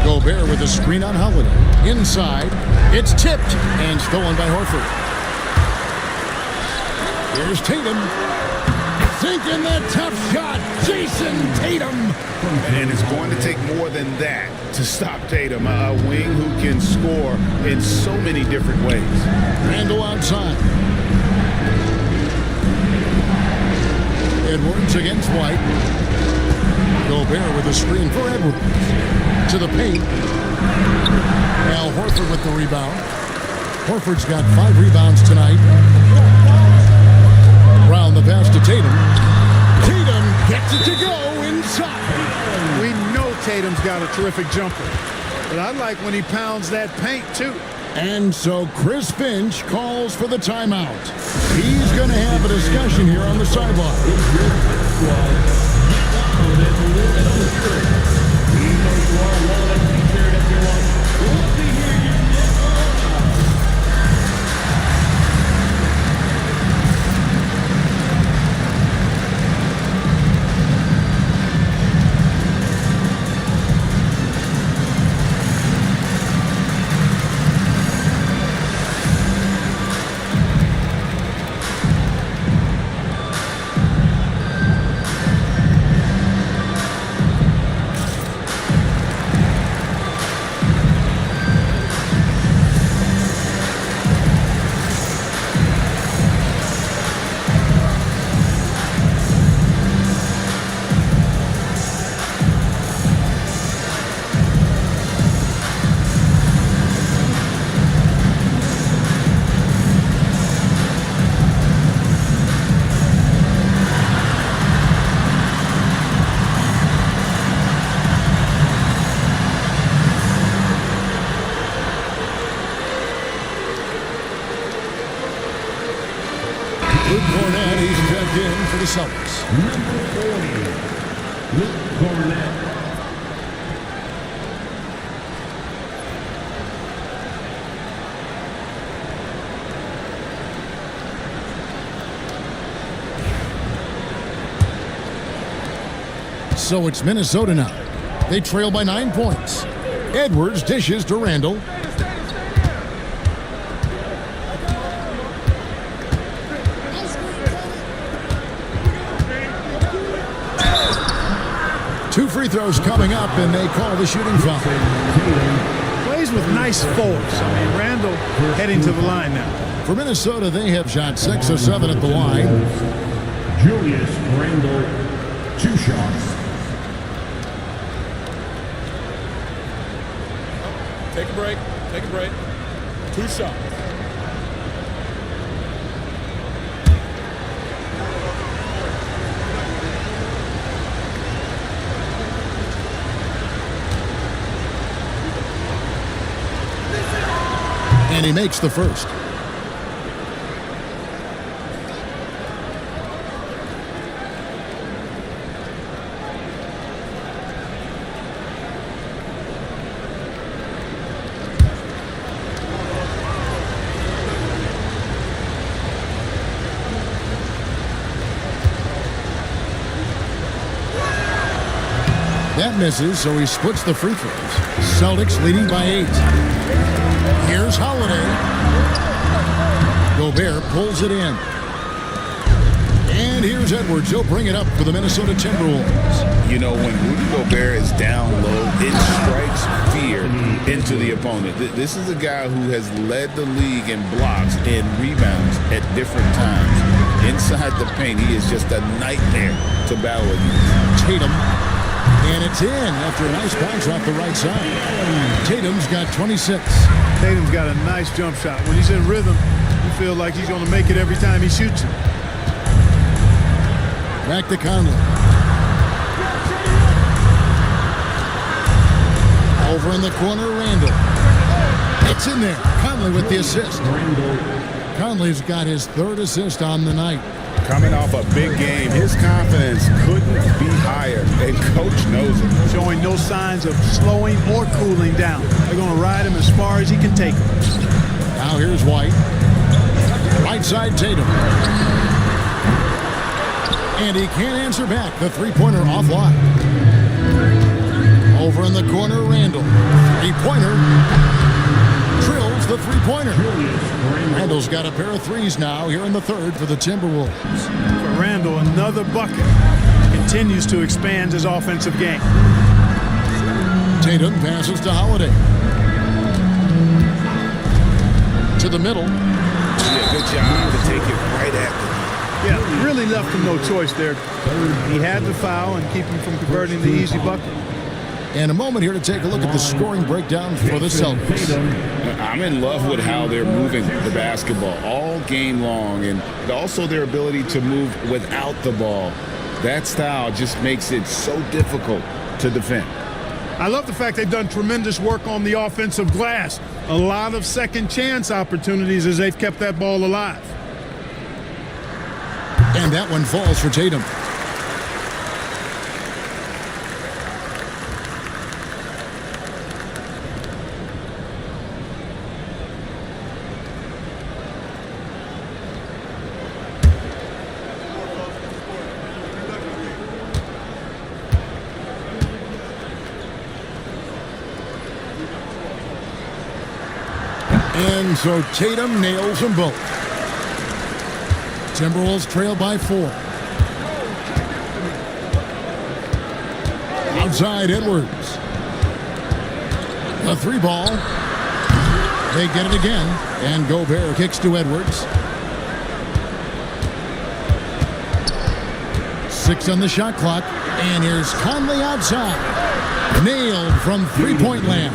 Gobert with a screen on Holiday. Inside. It's tipped and stolen by Horford. Here's Tatum. Sinking that tough shot. Jason Tatum. And it's going to take more than that to stop Tatum, a wing who can score in so many different ways. Randall outside. Edwards against White. Gobert with a screen for Edwards. To the paint. Al Horford with the rebound. Horford's got 5 rebounds tonight. Brown the pass to Tatum. Tatum gets it to go inside. We know Tatum's got a terrific jumper, but I like when he pounds that paint too. And so Chris Finch calls for the timeout. He's going to have a discussion here on the sideline. For the Celtics. Number 40, Luke Cornett. So it's Minnesota now. They trail by 9 points. Edwards dishes to Randall. Two free throws coming up, and they call the shooting foul. Plays with nice force. I mean, Randall heading to the line now. For Minnesota, they have shot 6 of 7 at the line. Julius Randle, 2 shots. Take a break. Take a break. 2 shots. And he makes the first. That misses, so he splits the free throws. Celtics leading by 8. Here's Holiday. Gobert pulls it in. And here's Edwards. He'll bring it up for the Minnesota Timberwolves. You know, when Rudy Gobert is down low, it strikes fear into the opponent. This is a guy who has led the league in blocks and rebounds at different times. Inside the paint, he is just a nightmare to battle against. Tatum. And it's in after a nice bounce off the right side. Tatum's got 26. Tatum's got a nice jump shot. When he's in rhythm, you feel like he's going to make it every time he shoots it. Back to Conley. Over in the corner, Randall. It's in there. Conley with the assist. Conley's got his 3rd assist on the night. Coming off a big game, his confidence couldn't be higher, and coach knows it. Showing no signs of slowing or cooling down. They're going to ride him as far as he can take him. Now here's White. Right side, Tatum. And he can't answer back. The three-pointer offline. Over in the corner, Randall. Three-pointer. Drills the three-pointer. Randall's got a pair of threes now here in the 3rd for the Timberwolves. For Randall, another bucket. Continues to expand his offensive game. Tatum passes to Holiday. To the middle. Yeah, good job to take it right at them. Yeah, really left him no choice there. He had to foul and keep him from converting the easy bucket. And a moment here to take a look at the scoring breakdown for the Celtics. I'm in love with how they're moving the basketball all game long, and also their ability to move without the ball. That style just makes it so difficult to defend. I love the fact they've done tremendous work on the offensive glass. A lot of second chance opportunities as they've kept that ball alive. And that one falls for Tatum. And so Tatum nails them both. Timberwolves trail by 4. Outside Edwards. A 3-ball. They get it again. And Gobert kicks to Edwards. 6 on the shot clock. And here's Conley outside. Nailed from three-point land.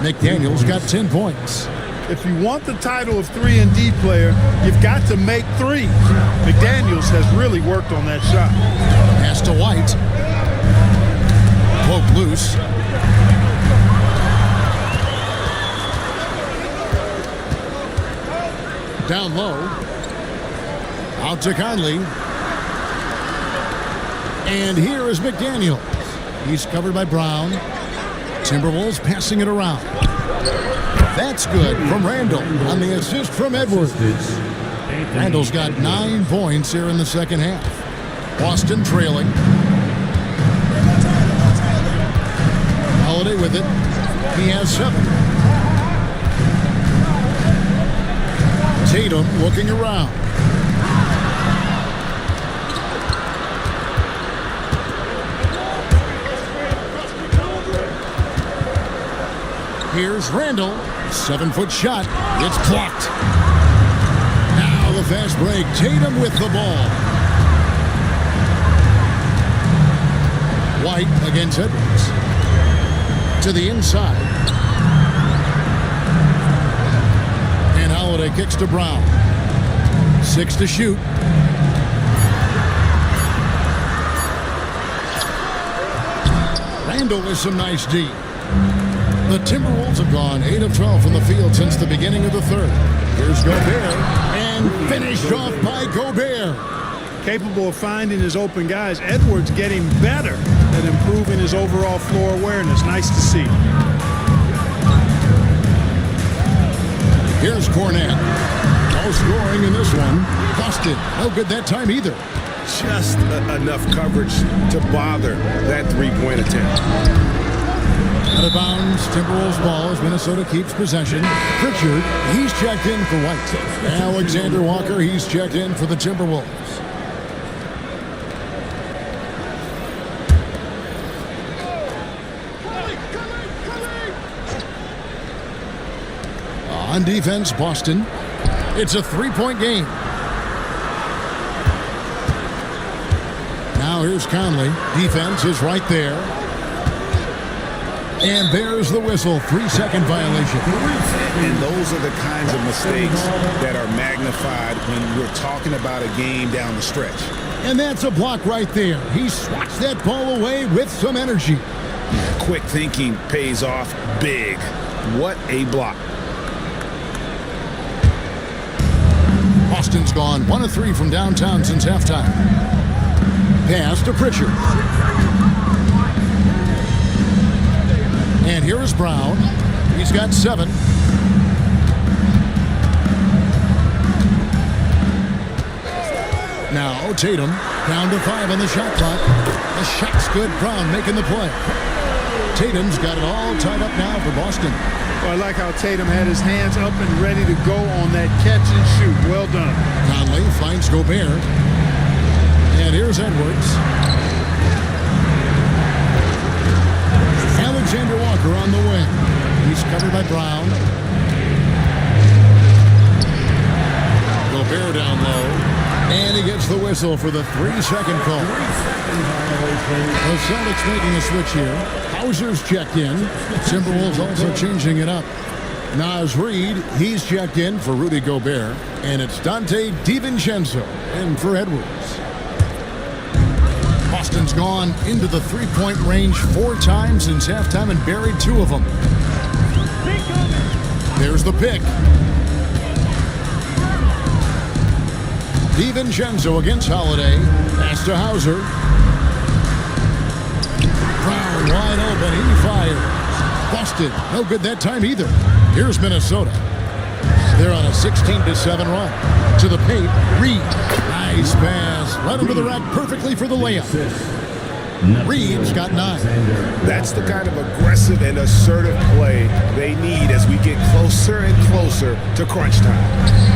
McDaniel's got 10 points. If you want the title of 3-and-D player, you've got to make threes. McDaniels has really worked on that shot. Pass to White. Poke loose. Down low. Out to Conley. And here is McDaniels. He's covered by Brown. Timberwolves passing it around. That's good from Randall on the assist from Edwards. Randall's got 9 points here in the second half. Boston trailing. Holiday with it. He has 7. Tatum looking around. Here's Randall. 7-foot shot. It's blocked. Now the fast break. Tatum with the ball. White against Edwards. To the inside. And Holiday kicks to Brown. 6 to shoot. Randall with some nice D. The Timberwolves have gone 8 of 12 from the field since the beginning of the 3rd. Here's Gobert, and finished off by Gobert. Capable of finding his open guys. Edwards getting better at improving his overall floor awareness. Nice to see. Here's Cornette. No scoring in this one. Boston, no good that time either. Just enough coverage to bother that three-point attempt. Out of bounds, Timberwolves ball as Minnesota keeps possession. Pritchard, he's checked in for White. Alexander Walker, he's checked in for the Timberwolves. On defense, Boston. It's a three-point game. Now here's Conley. Defense is right there. And there's the whistle. 3-second violation. And those are the kinds of mistakes that are magnified when we're talking about a game down the stretch. And that's a block right there. He swats that ball away with some energy. Quick thinking pays off big. What a block. Boston's gone 1 of 3 from downtown since halftime. Pass to Pritchard. And here is Brown. He's got 7. Now Tatum down to 5 on the shot clock. The shot's good. Brown making the play. Tatum's got it all tied up now for Boston. Well, I like how Tatum had his hands up and ready to go on that catch and shoot. Well done. Conley finds Gobert. And here's Edwards. Alexander Walker on the wing. He's covered by Brown. Gobert down low. And he gets the whistle for the 3-second call. The Celtics making a switch here. Hauser's checked in. Timberwolves also changing it up. Naz Reid, he's checked in for Rudy Gobert. And it's Dante DiVincenzo in for Edwards. Boston's gone into the three-point range 4 times since halftime and buried 2 of them. There's the pick. DiVincenzo against Holiday. Pass to Hauser. Brown wide open. He fires. Boston, no good that time either. Here's Minnesota. They're on a 16-7 run. To the paint, Reid. Nice pass. Right under the rack perfectly for the layup. Reid's got 9. That's the kind of aggressive and assertive play they need as we get closer and closer to crunch time.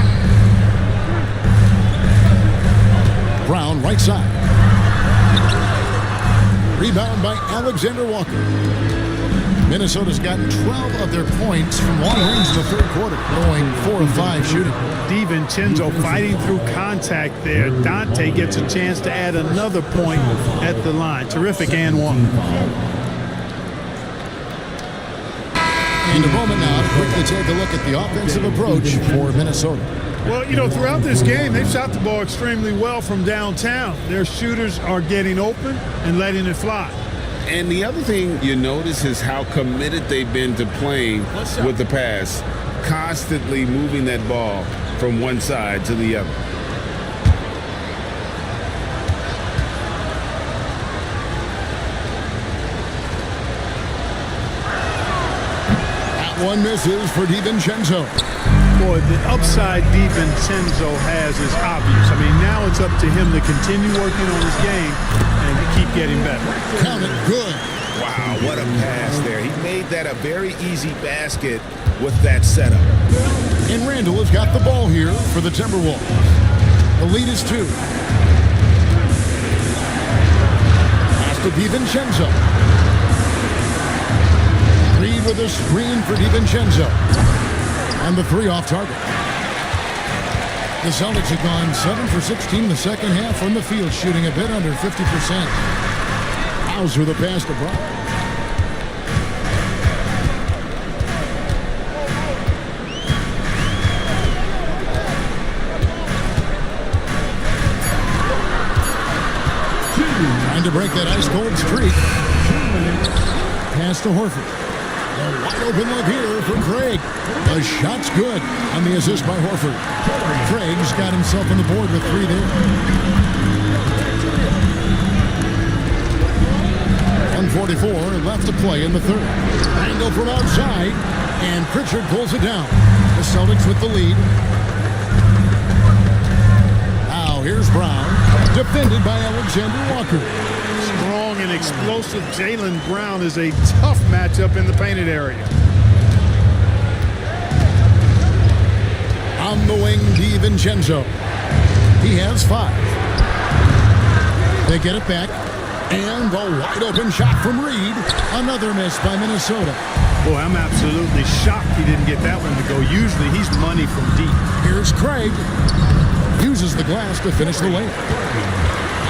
Brown right side. Rebound by Alexander Walker. Minnesota's gotten 12 of their points from long range in the third quarter, going 4 of 5 shooting. DiVincenzo fighting through contact there. Dante gets a chance to add another point at the line. Terrific and one. In a moment now, to quickly take a look at the offensive approach for Minnesota. Well, you know, throughout this game, they've shot the ball extremely well from downtown. Their shooters are getting open and letting it fly. And the other thing you notice is how committed they've been to playing with the pass, constantly moving that ball from one side to the other. That one misses for DiVincenzo. Boy, the upside DiVincenzo has is obvious. I mean, now it's up to him to continue working on his game and keep getting better. Count it, good. Wow, what a pass there. He made that a very easy basket with that setup. And Randall has got the ball here for the Timberwolves. The lead is 2. Pass to DiVincenzo. Reid with a screen for DiVincenzo. And the 3 off target. The Celtics have gone 7 for 16 in the second half from the field, shooting a bit under 50%. Hauser the pass to Brown. Trying to break that ice-cold streak. Pass to Horford. A wide open look here for Craig. The shot's good on the assist by Horford. Craig's got himself on the board with 3 there. 1:44 left to play in the third. Angle from outside, and Pritchard pulls it down. The Celtics with the lead. Now here's Brown, defended by Alexander Walker. Strong and explosive Jaylen Brown is a tough matchup in the painted area. On the wing, DiVincenzo. He has 5. They get it back. And the wide open shot from Reed. Another miss by Minnesota. Boy, I'm absolutely shocked he didn't get that one to go. Usually he's money from deep. Here's Craig. Uses the glass to finish the layup.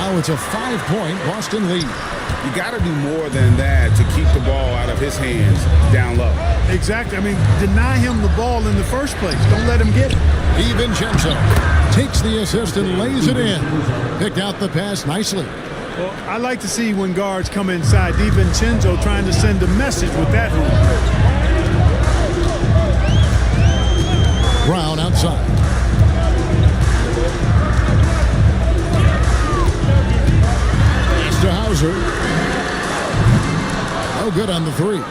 Now it's a 5-point Boston lead. You got to do more than that to keep the ball out of his hands down low. Exactly. I mean, deny him the ball in the first place. Don't let him get it. DiVincenzo takes the assist and lays it in. Picked out the pass nicely. Well, I like to see when guards come inside. DiVincenzo trying to send a message with that hoop. Brown outside. Pass to Hauser. No good on the 3.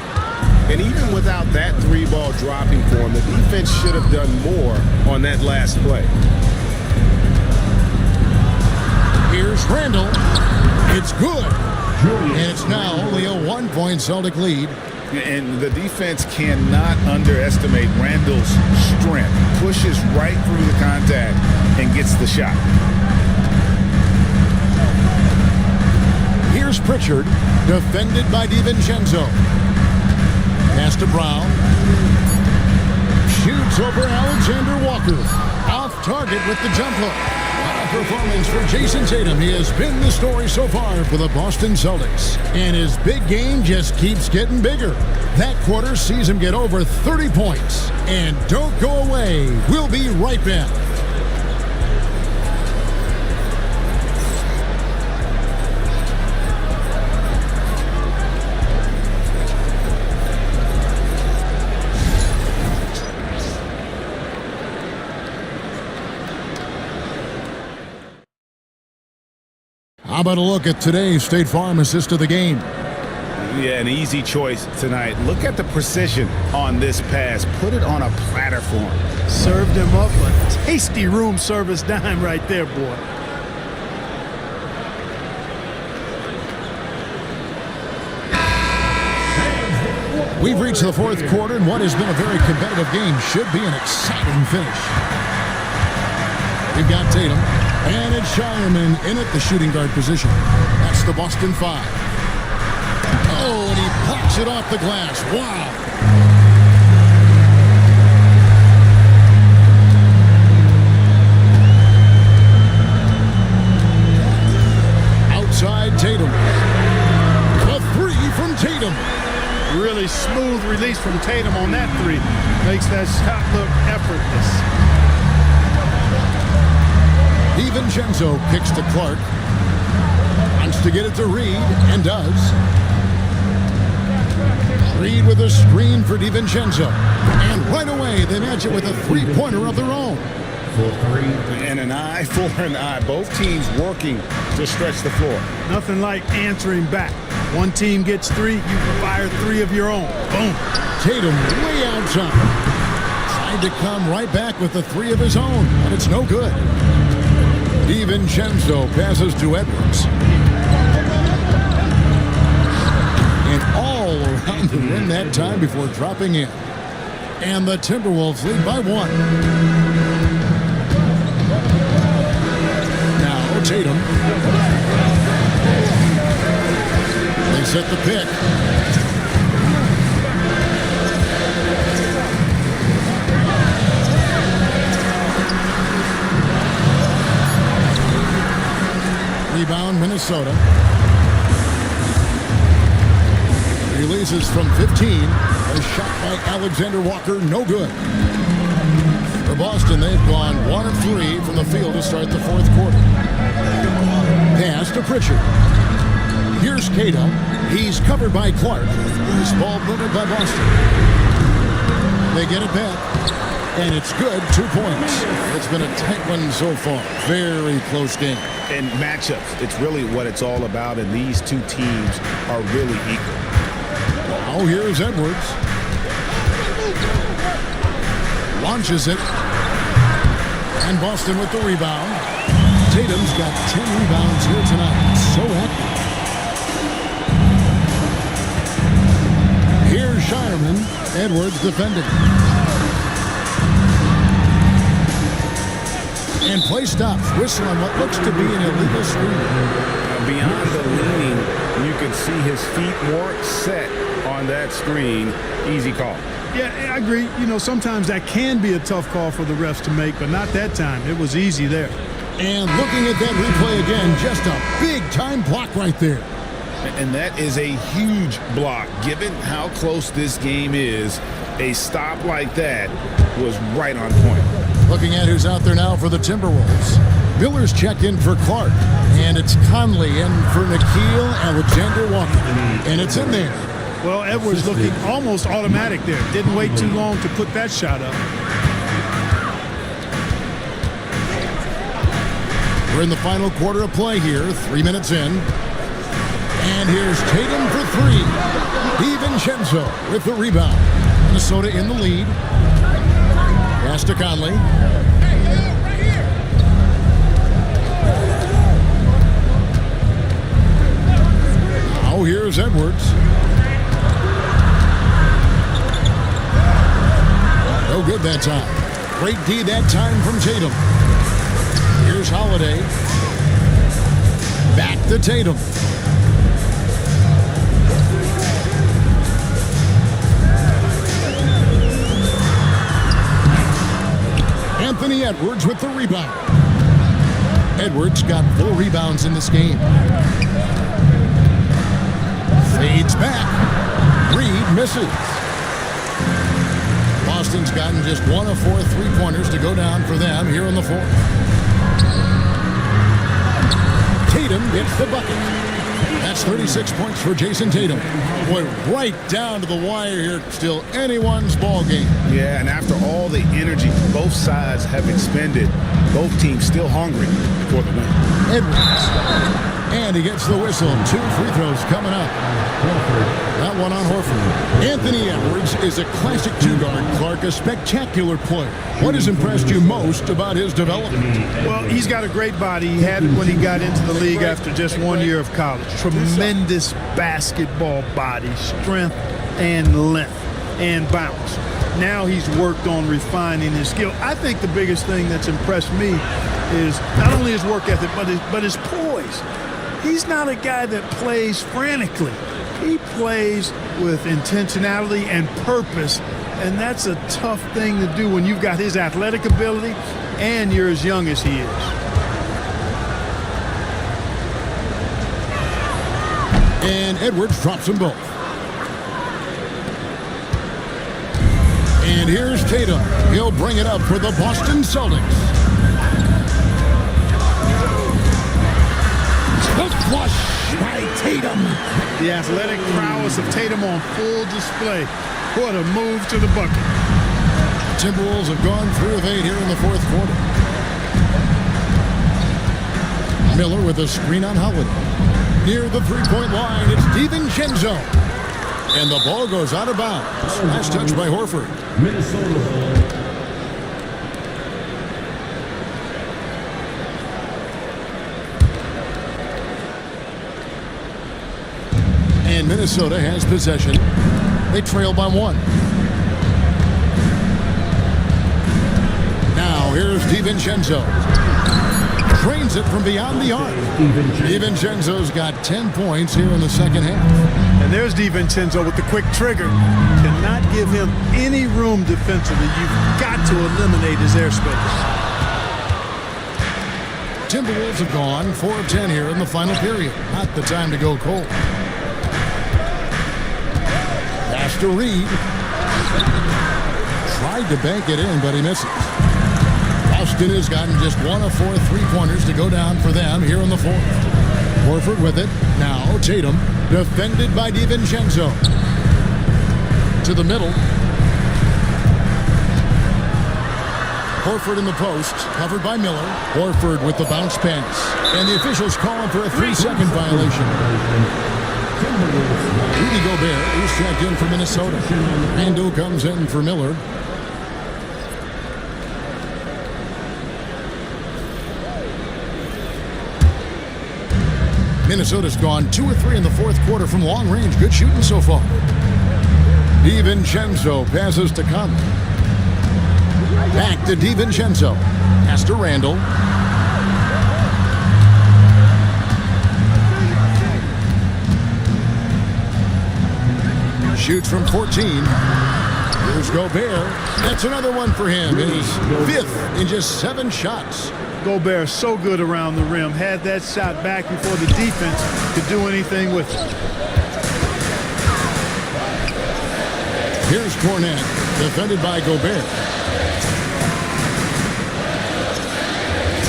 And even without that 3-ball dropping for him, the defense should have done more on that last play. Here's Randall. It's good. And it's now only a 1-point Celtic lead. And the defense cannot underestimate Randall's strength. Pushes right through the contact and gets the shot. Here's Pritchard, defended by DiVincenzo. Pass to Brown. Shoots over Alexander Walker. Off target with the jump hook. Performance for Jason Tatum. He has been the story so far for the Boston Celtics. And his big game just keeps getting bigger. That quarter sees him get over 30 points. And don't go away. We'll be right back. How about a look at today's State Farm assist of the game? Yeah, an easy choice tonight. Look at the precision on this pass. Put it on a platter for him. Served him up a tasty room service dime right there, boy. We've reached the 4th quarter, and what has been a very competitive game should be an exciting finish. We've got Tatum. And it's Shireman in at the shooting guard position. That's the Boston 5. Oh, and he pops it off the glass. Wow. Outside Tatum. A 3 from Tatum. Really smooth release from Tatum on that 3. Makes that shot look effortless. DiVincenzo kicks to Clark. Wants to get it to Reed, and does. Reed with a screen for DiVincenzo. And right away, they match it with a 3-pointer of their own. And an eye for an eye. Both teams working to stretch the floor. Nothing like answering back. One team gets 3, you fire 3 of your own. Boom. Tatum way outside. Tried to come right back with the 3 of his own, but it's no good. DiVincenzo passes to Edwards. And all around the rim that time before dropping in. And the Timberwolves lead by 1. Now Tatum. They set the pick. Rebound Minnesota. Releases from 15. A shot by Alexander Walker, no good. For Boston, they've gone 1 of 3 from the field to start the 4th quarter. Pass to Pritchard. Here's Cato. He's covered by Clark. This ball moved by Boston. They get it back. And it's good, 2 points. It's been a tight one so far. Very close game. And matchups, it's really what it's all about, and these two teams are really equal. Now here's Edwards. Launches it. And Boston with the rebound. Tatum's got 10 rebounds here tonight. So active. Here's Shireman. Edwards defending. And play stops. Whistle on what looks to be an illegal screen. Beyond the leaning, you could see his feet weren't set on that screen. Easy call. Yeah, I agree. You know, sometimes that can be a tough call for the refs to make, but not that time. It was easy there. And looking at that replay again, just a big-time block right there. And that is a huge block. Given how close this game is, a stop like that was right on point. Looking at who's out there now for the Timberwolves. Miller's checked in for Clark. And it's Conley in for Nickeil Alexander-Walker. And it's in there. Well, Edwards looking almost automatic there. Didn't wait too long to put that shot up. We're in the final quarter of play here. 3 minutes in. And here's Tatum for three. DiVincenzo with the rebound. Minnesota in the lead. Pass to Conley. Now here's Edwards. No good that time. Great D that time from Tatum. Here's Holiday. Back to Tatum. Anthony Edwards with the rebound. Edwards got 4 rebounds in this game. Fades back. Reed misses. Boston's gotten just 1 of 4 3-pointers to go down for them here in the fourth. Tatum gets the bucket. That's 36 points for Jason Tatum. Boy, right down to the wire here. Still anyone's ball game. Yeah, and after all the energy both sides have expended, both teams still hungry for the win. Edwards. And he gets the whistle. 2 free throws coming up. That one on Horford. Anthony Edwards is a classic 2-guard. Clark, a spectacular player. What has impressed you most about his development? Well, he's got a great body. He had it when he got into the league after just 1 year of college. Tremendous basketball body, strength and length and bounce. Now he's worked on refining his skill. I think the biggest thing that's impressed me is not only his work ethic, but his poise. He's not a guy that plays frantically. He plays with intentionality and purpose, and that's a tough thing to do when you've got his athletic ability and you're as young as he is. And Edwards drops them both. And here's Tatum. He'll bring it up for the Boston Celtics. The flush by Tatum. The athletic prowess of Tatum on full display. What a move to the bucket. Timberwolves have gone 3 of 8 here in the fourth quarter. Miller with a screen on Holiday. Near the 3-point line, it's DiVincenzo. And the ball goes out of bounds. Last touch by Horford. Minnesota. And Minnesota has possession. They trail by 1. Now here's DiVincenzo. Trains it from beyond the arc. DiVincenzo's got 10 points here in the second half. And there's DiVincenzo with the quick trigger. Cannot give him any room defensively. You've got to eliminate his airspace. Timberwolves have gone 4 of 10 here in the final period. Not the time to go cold. Pass to Reed. Tried to bank it in, but he misses. Boston has gotten just 1 of 4 3-pointers to go down for them here in the fourth. Horford with it. Now Tatum, defended by DiVincenzo. To the middle. Horford in the post, covered by Miller. Horford with the bounce pass. And the officials calling for a 3-second violation. Rudy Gobert is checked in for Minnesota. Randall comes in for Miller. Minnesota's gone 2 or 3 in the fourth quarter from long range. Good shooting so far. DiVincenzo passes to Conley. Back to DiVincenzo. Pass to Randall. Shoots from 14. Here's Gobert. That's another one for him. His 5th in just 7 shots. Gobert so good around the rim. Had that shot back before the defense could do anything with it. Here's Cornette, defended by Gobert.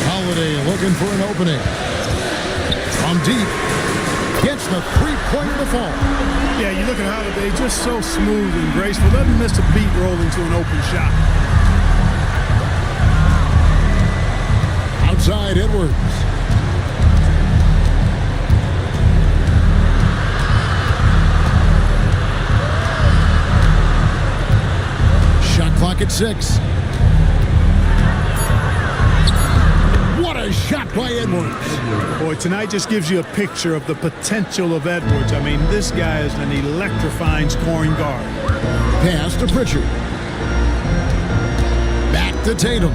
Holiday looking for an opening. From deep. Gets the three-pointer to fall. Yeah, you look at Holiday, just so smooth and graceful. Doesn't miss a beat rolling to an open shot. Outside Edwards. Shot clock at 6. What a shot by Edwards. Boy, tonight just gives you a picture of the potential of Edwards. I mean, this guy is an electrifying scoring guard. Pass to Pritchard. Back to Tatum.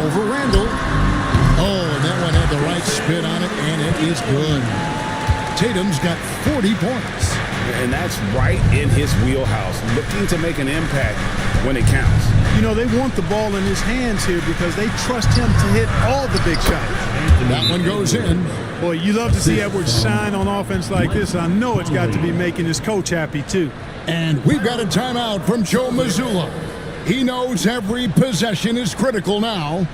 Over Randall. Oh, and that one had the right spin on it, and it is good. Tatum's got 40 points. And that's right in his wheelhouse, looking to make an impact when it counts. You know, they want the ball in his hands here because they trust him to hit all the big shots. That one goes in. Boy, you love to see Edwards shine on offense like this. I know it's got to be making his coach happy, too. And we've got a timeout from Joe Mazzulla. He knows every possession is critical now.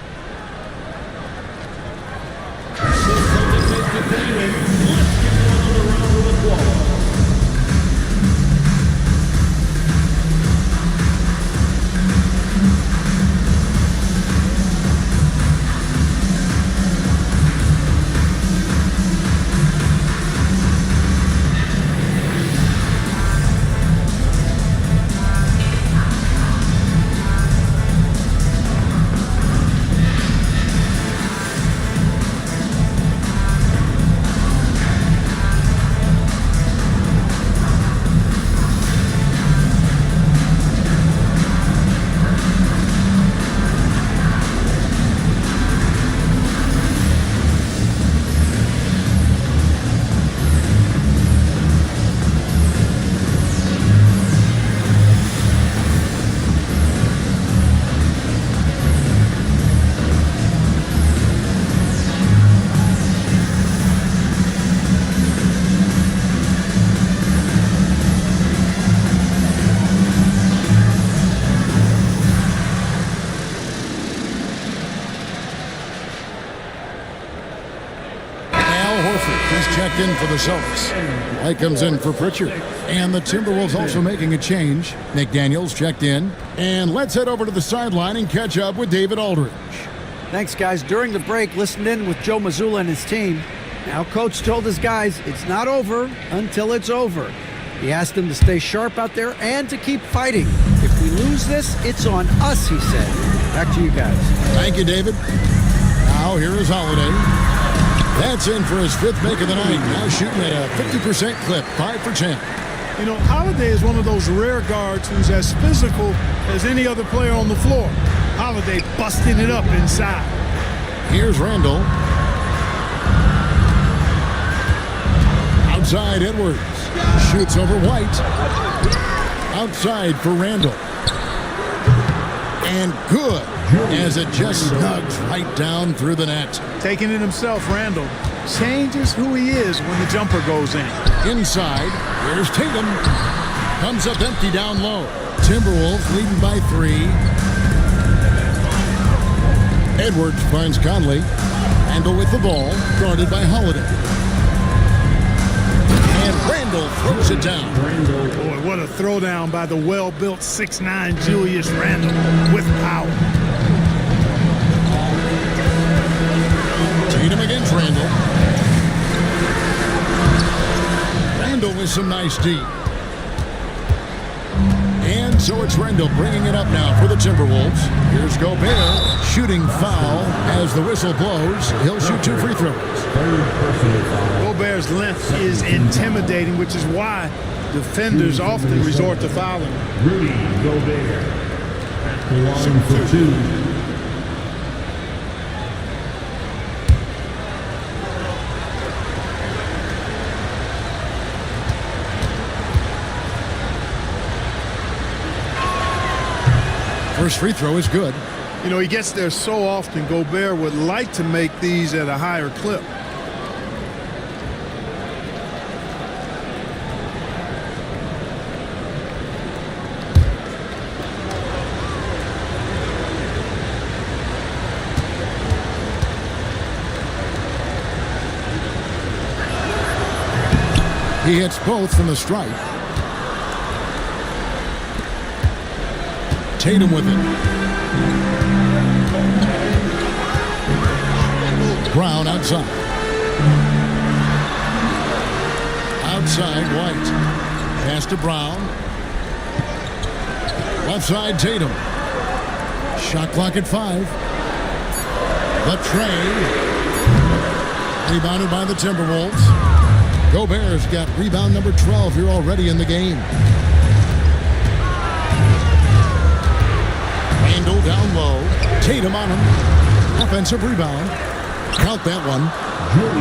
Checked in for the Celtics. White comes in for Pritchard. And the Timberwolves also making a change. McDaniels checked in. And let's head over to the sideline and catch up with David Aldridge. Thanks, guys. During the break, listened in with Joe Mazzulla and his team. Now, Coach told his guys it's not over until it's over. He asked them to stay sharp out there and to keep fighting. If we lose this, it's on us, he said. Back to you guys. Thank you, David. Now, here is Holiday. That's in for his 5th make of the night. Now shooting at a 50% clip, 5 for 10. You know, Holiday is one of those rare guards who's as physical as any other player on the floor. Holiday busting it up inside. Here's Randall. Outside Edwards. Shoots over White. Outside for Randall. And good, as it just snugs right down through the net. Taking it himself, Randall changes who he is when the jumper goes in. Inside, here's Tatum. Comes up empty down low. Timberwolves leading by 3. Edwards finds Conley. Randall with the ball, guarded by Holiday. And Randall throws it down. Boy, what a throwdown by the well-built 6'9" Julius Randall with power. Tatum against Randall. Randall with some nice D. And So it's Randall bringing it up now for the Timberwolves. Here's Gobert, shooting foul as the whistle blows. He'll shoot 2 free throws. Gobert's length is intimidating, which is why defenders often resort to fouling. Rudy Gobert. At the line for 2. First free throw is good. You know, he gets there so often. Gobert would like to make these at a higher clip. He hits both from the stripe. Tatum with it. Brown outside. Outside, White. Pass to Brown. Left side, Tatum. Shot clock at 5. The tray. Rebounded by the Timberwolves. Gobert's got rebound number 12 here already in the game. Randall down low. Tatum on him. Offensive rebound. Count that one.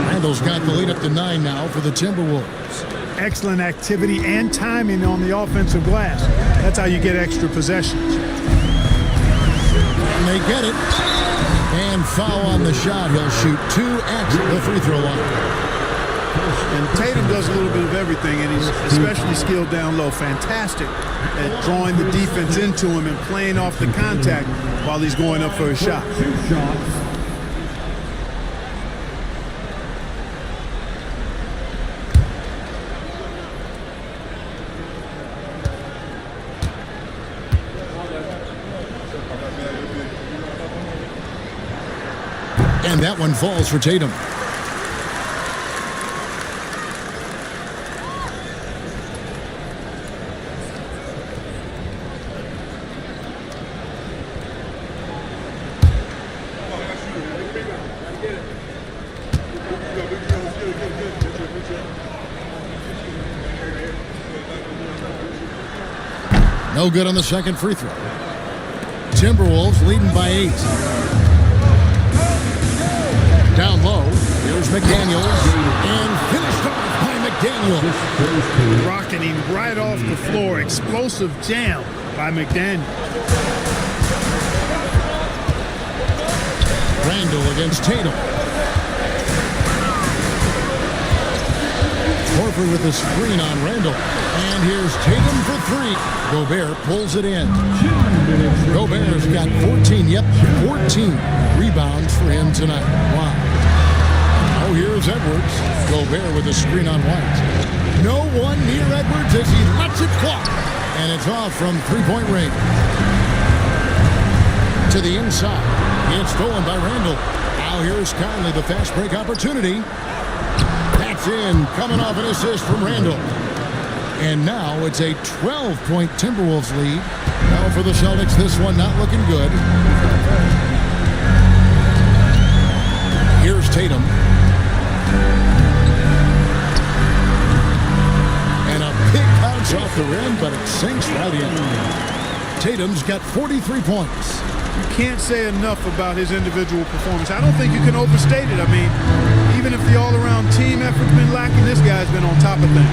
Randall's got the lead up to 9 now for the Timberwolves. Excellent activity and timing on the offensive glass. That's how you get extra possessions. And they get it. And foul on the shot. He'll shoot 2 at the free throw line. And Tatum does a little bit of everything, and he's especially skilled down low. Fantastic at drawing the defense into him and playing off the contact while he's going up for a shot. 2 shots. And that one falls for Tatum. No good on the second free throw. Timberwolves leading by 8. Down low, here's McDaniels, and finished off by McDaniels. Rocketing right off the floor. Explosive jam by McDaniels. Randall against Tatum. Horford with the screen on Randall. And here's Tatum for 3. Gobert pulls it in. Gobert's got 14 rebounds for him tonight. Wow. Oh, here's Edwards. Gobert with a screen on White. No one near Edwards as he lets it fly. And it's off from three-point range. To the inside. It's stolen by Randall. Now here's Conley, the fast break opportunity. That's in, coming off an assist from Randall. And now it's a 12-point Timberwolves lead. Now for the Celtics, this one not looking good. Here's Tatum. And a big bounce off the rim, but it sinks right in. Tatum's got 43 points. You can't say enough about his individual performance. I don't think you can overstate it. I mean, even if the all-around team effort's been lacking, this guy's been on top of things.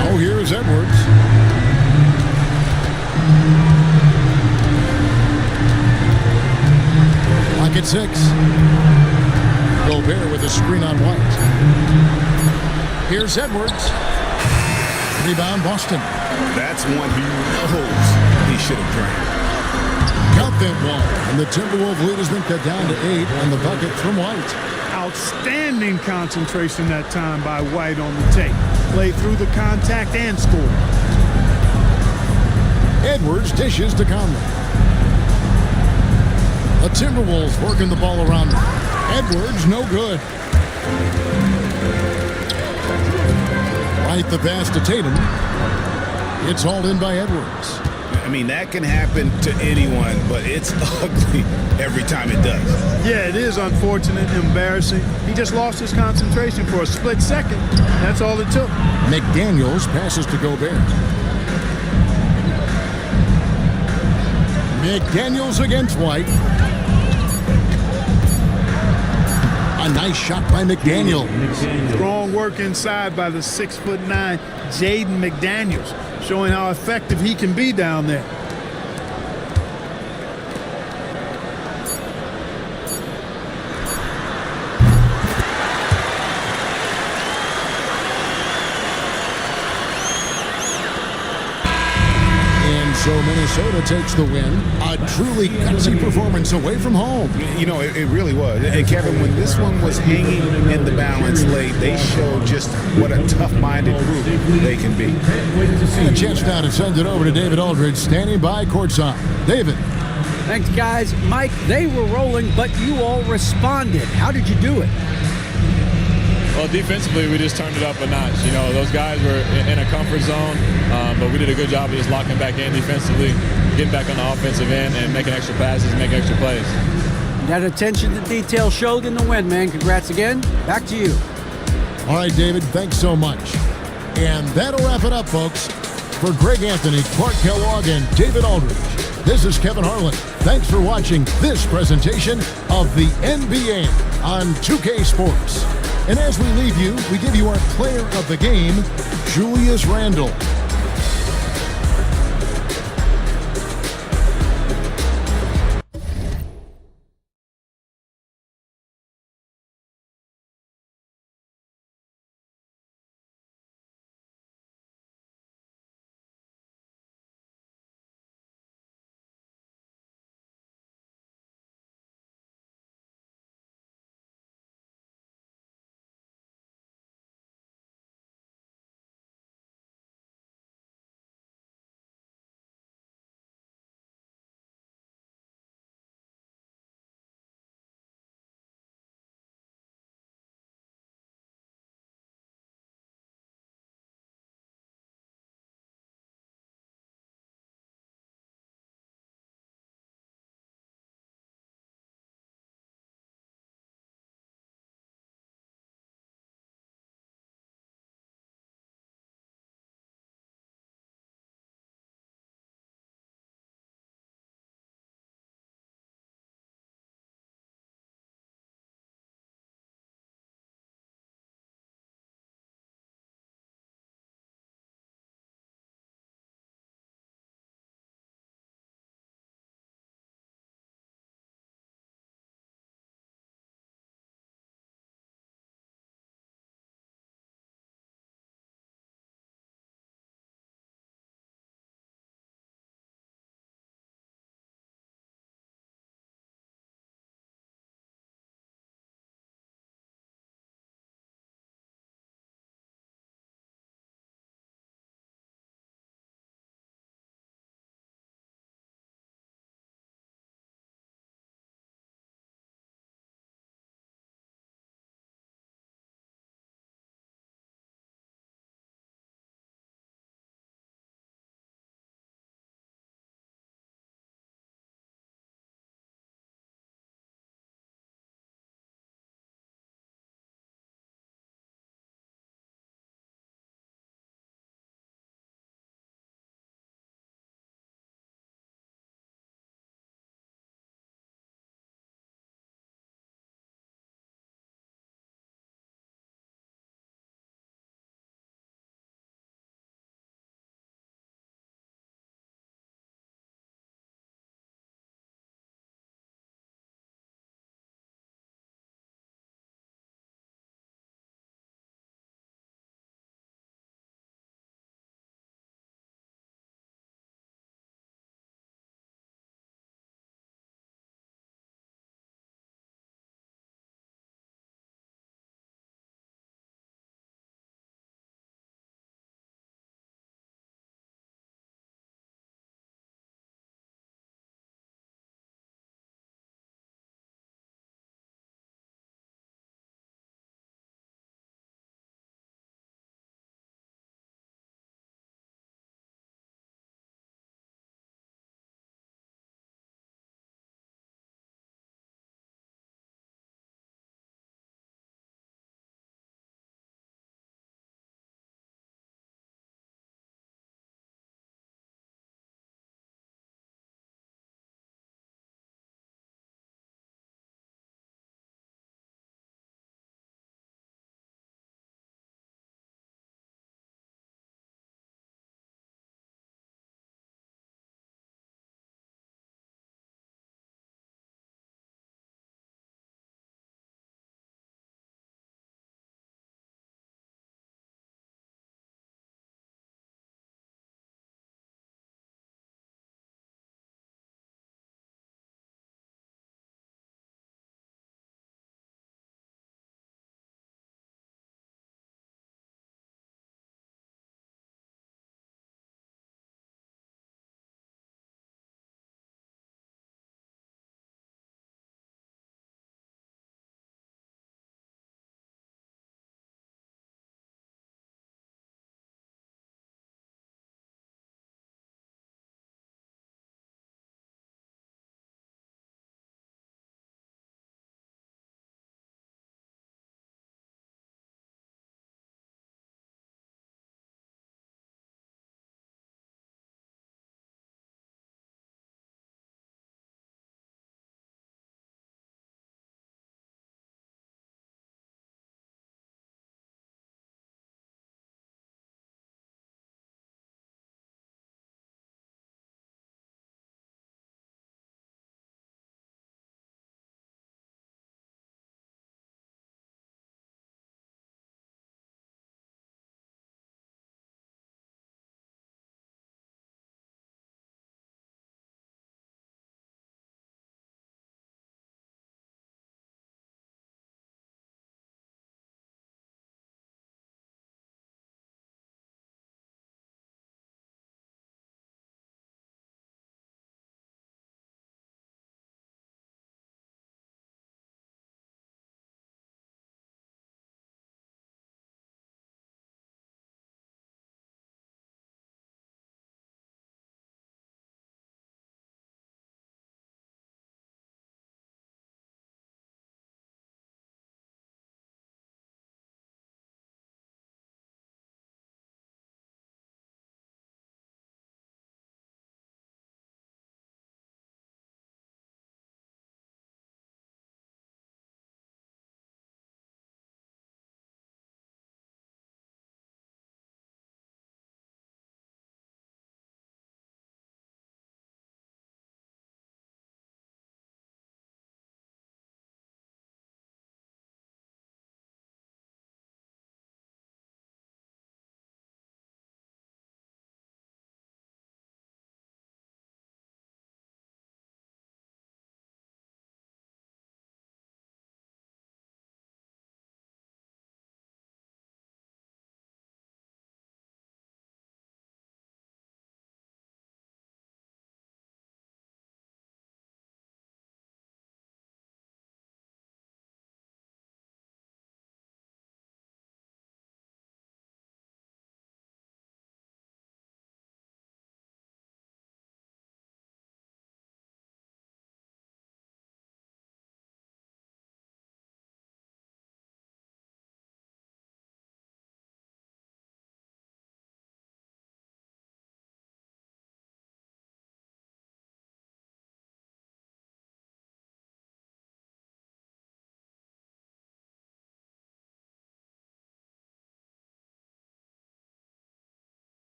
Oh, here's Edwards. Lock at 6. Gobert with a screen on White. Here's Edwards. Rebound, Boston. That's one he knows he should have drained. Count that one. And the Timberwolves lead has been cut down to 8 on the bucket from White. Outstanding concentration that time by White on the tape. Played through the contact and scored. Edwards dishes to Conley. The Timberwolves working the ball around him. Edwards, no good. Right the pass to Tatum. It's hauled in by Edwards. I mean, that can happen to anyone, but it's ugly every time it does. Yeah, it is unfortunate, embarrassing. He just lost his concentration for a split second. That's all it took. McDaniels passes to Gobert. McDaniels against White. A nice shot by McDaniel. Strong work inside by the 6'9" Jaden McDaniels, showing how effective he can be down there. So Minnesota takes the win. A truly gutsy performance away from home. You know, it really was. And Kevin, when this one was hanging in the balance late, they showed just what a tough-minded group they can be. And a chance now to send it over to David Aldridge, standing by courtside. David. Thanks, guys. Mike, they were rolling, but you all responded. How did you do it? Well, defensively, we just turned it up a notch. You know, those guys were in a comfort zone, but we did a good job of just locking back in defensively, getting back on the offensive end, and making extra passes, making extra plays. That attention to detail showed in the win, man. Congrats again. Back to you. All right, David, thanks so much. And that'll wrap it up, folks. For Greg Anthony, Clark Kellogg, and David Aldridge, this is Kevin Harlan. Thanks for watching this presentation of the NBA on 2K Sports. And as we leave you, we give you our player of the game, Julius Randle.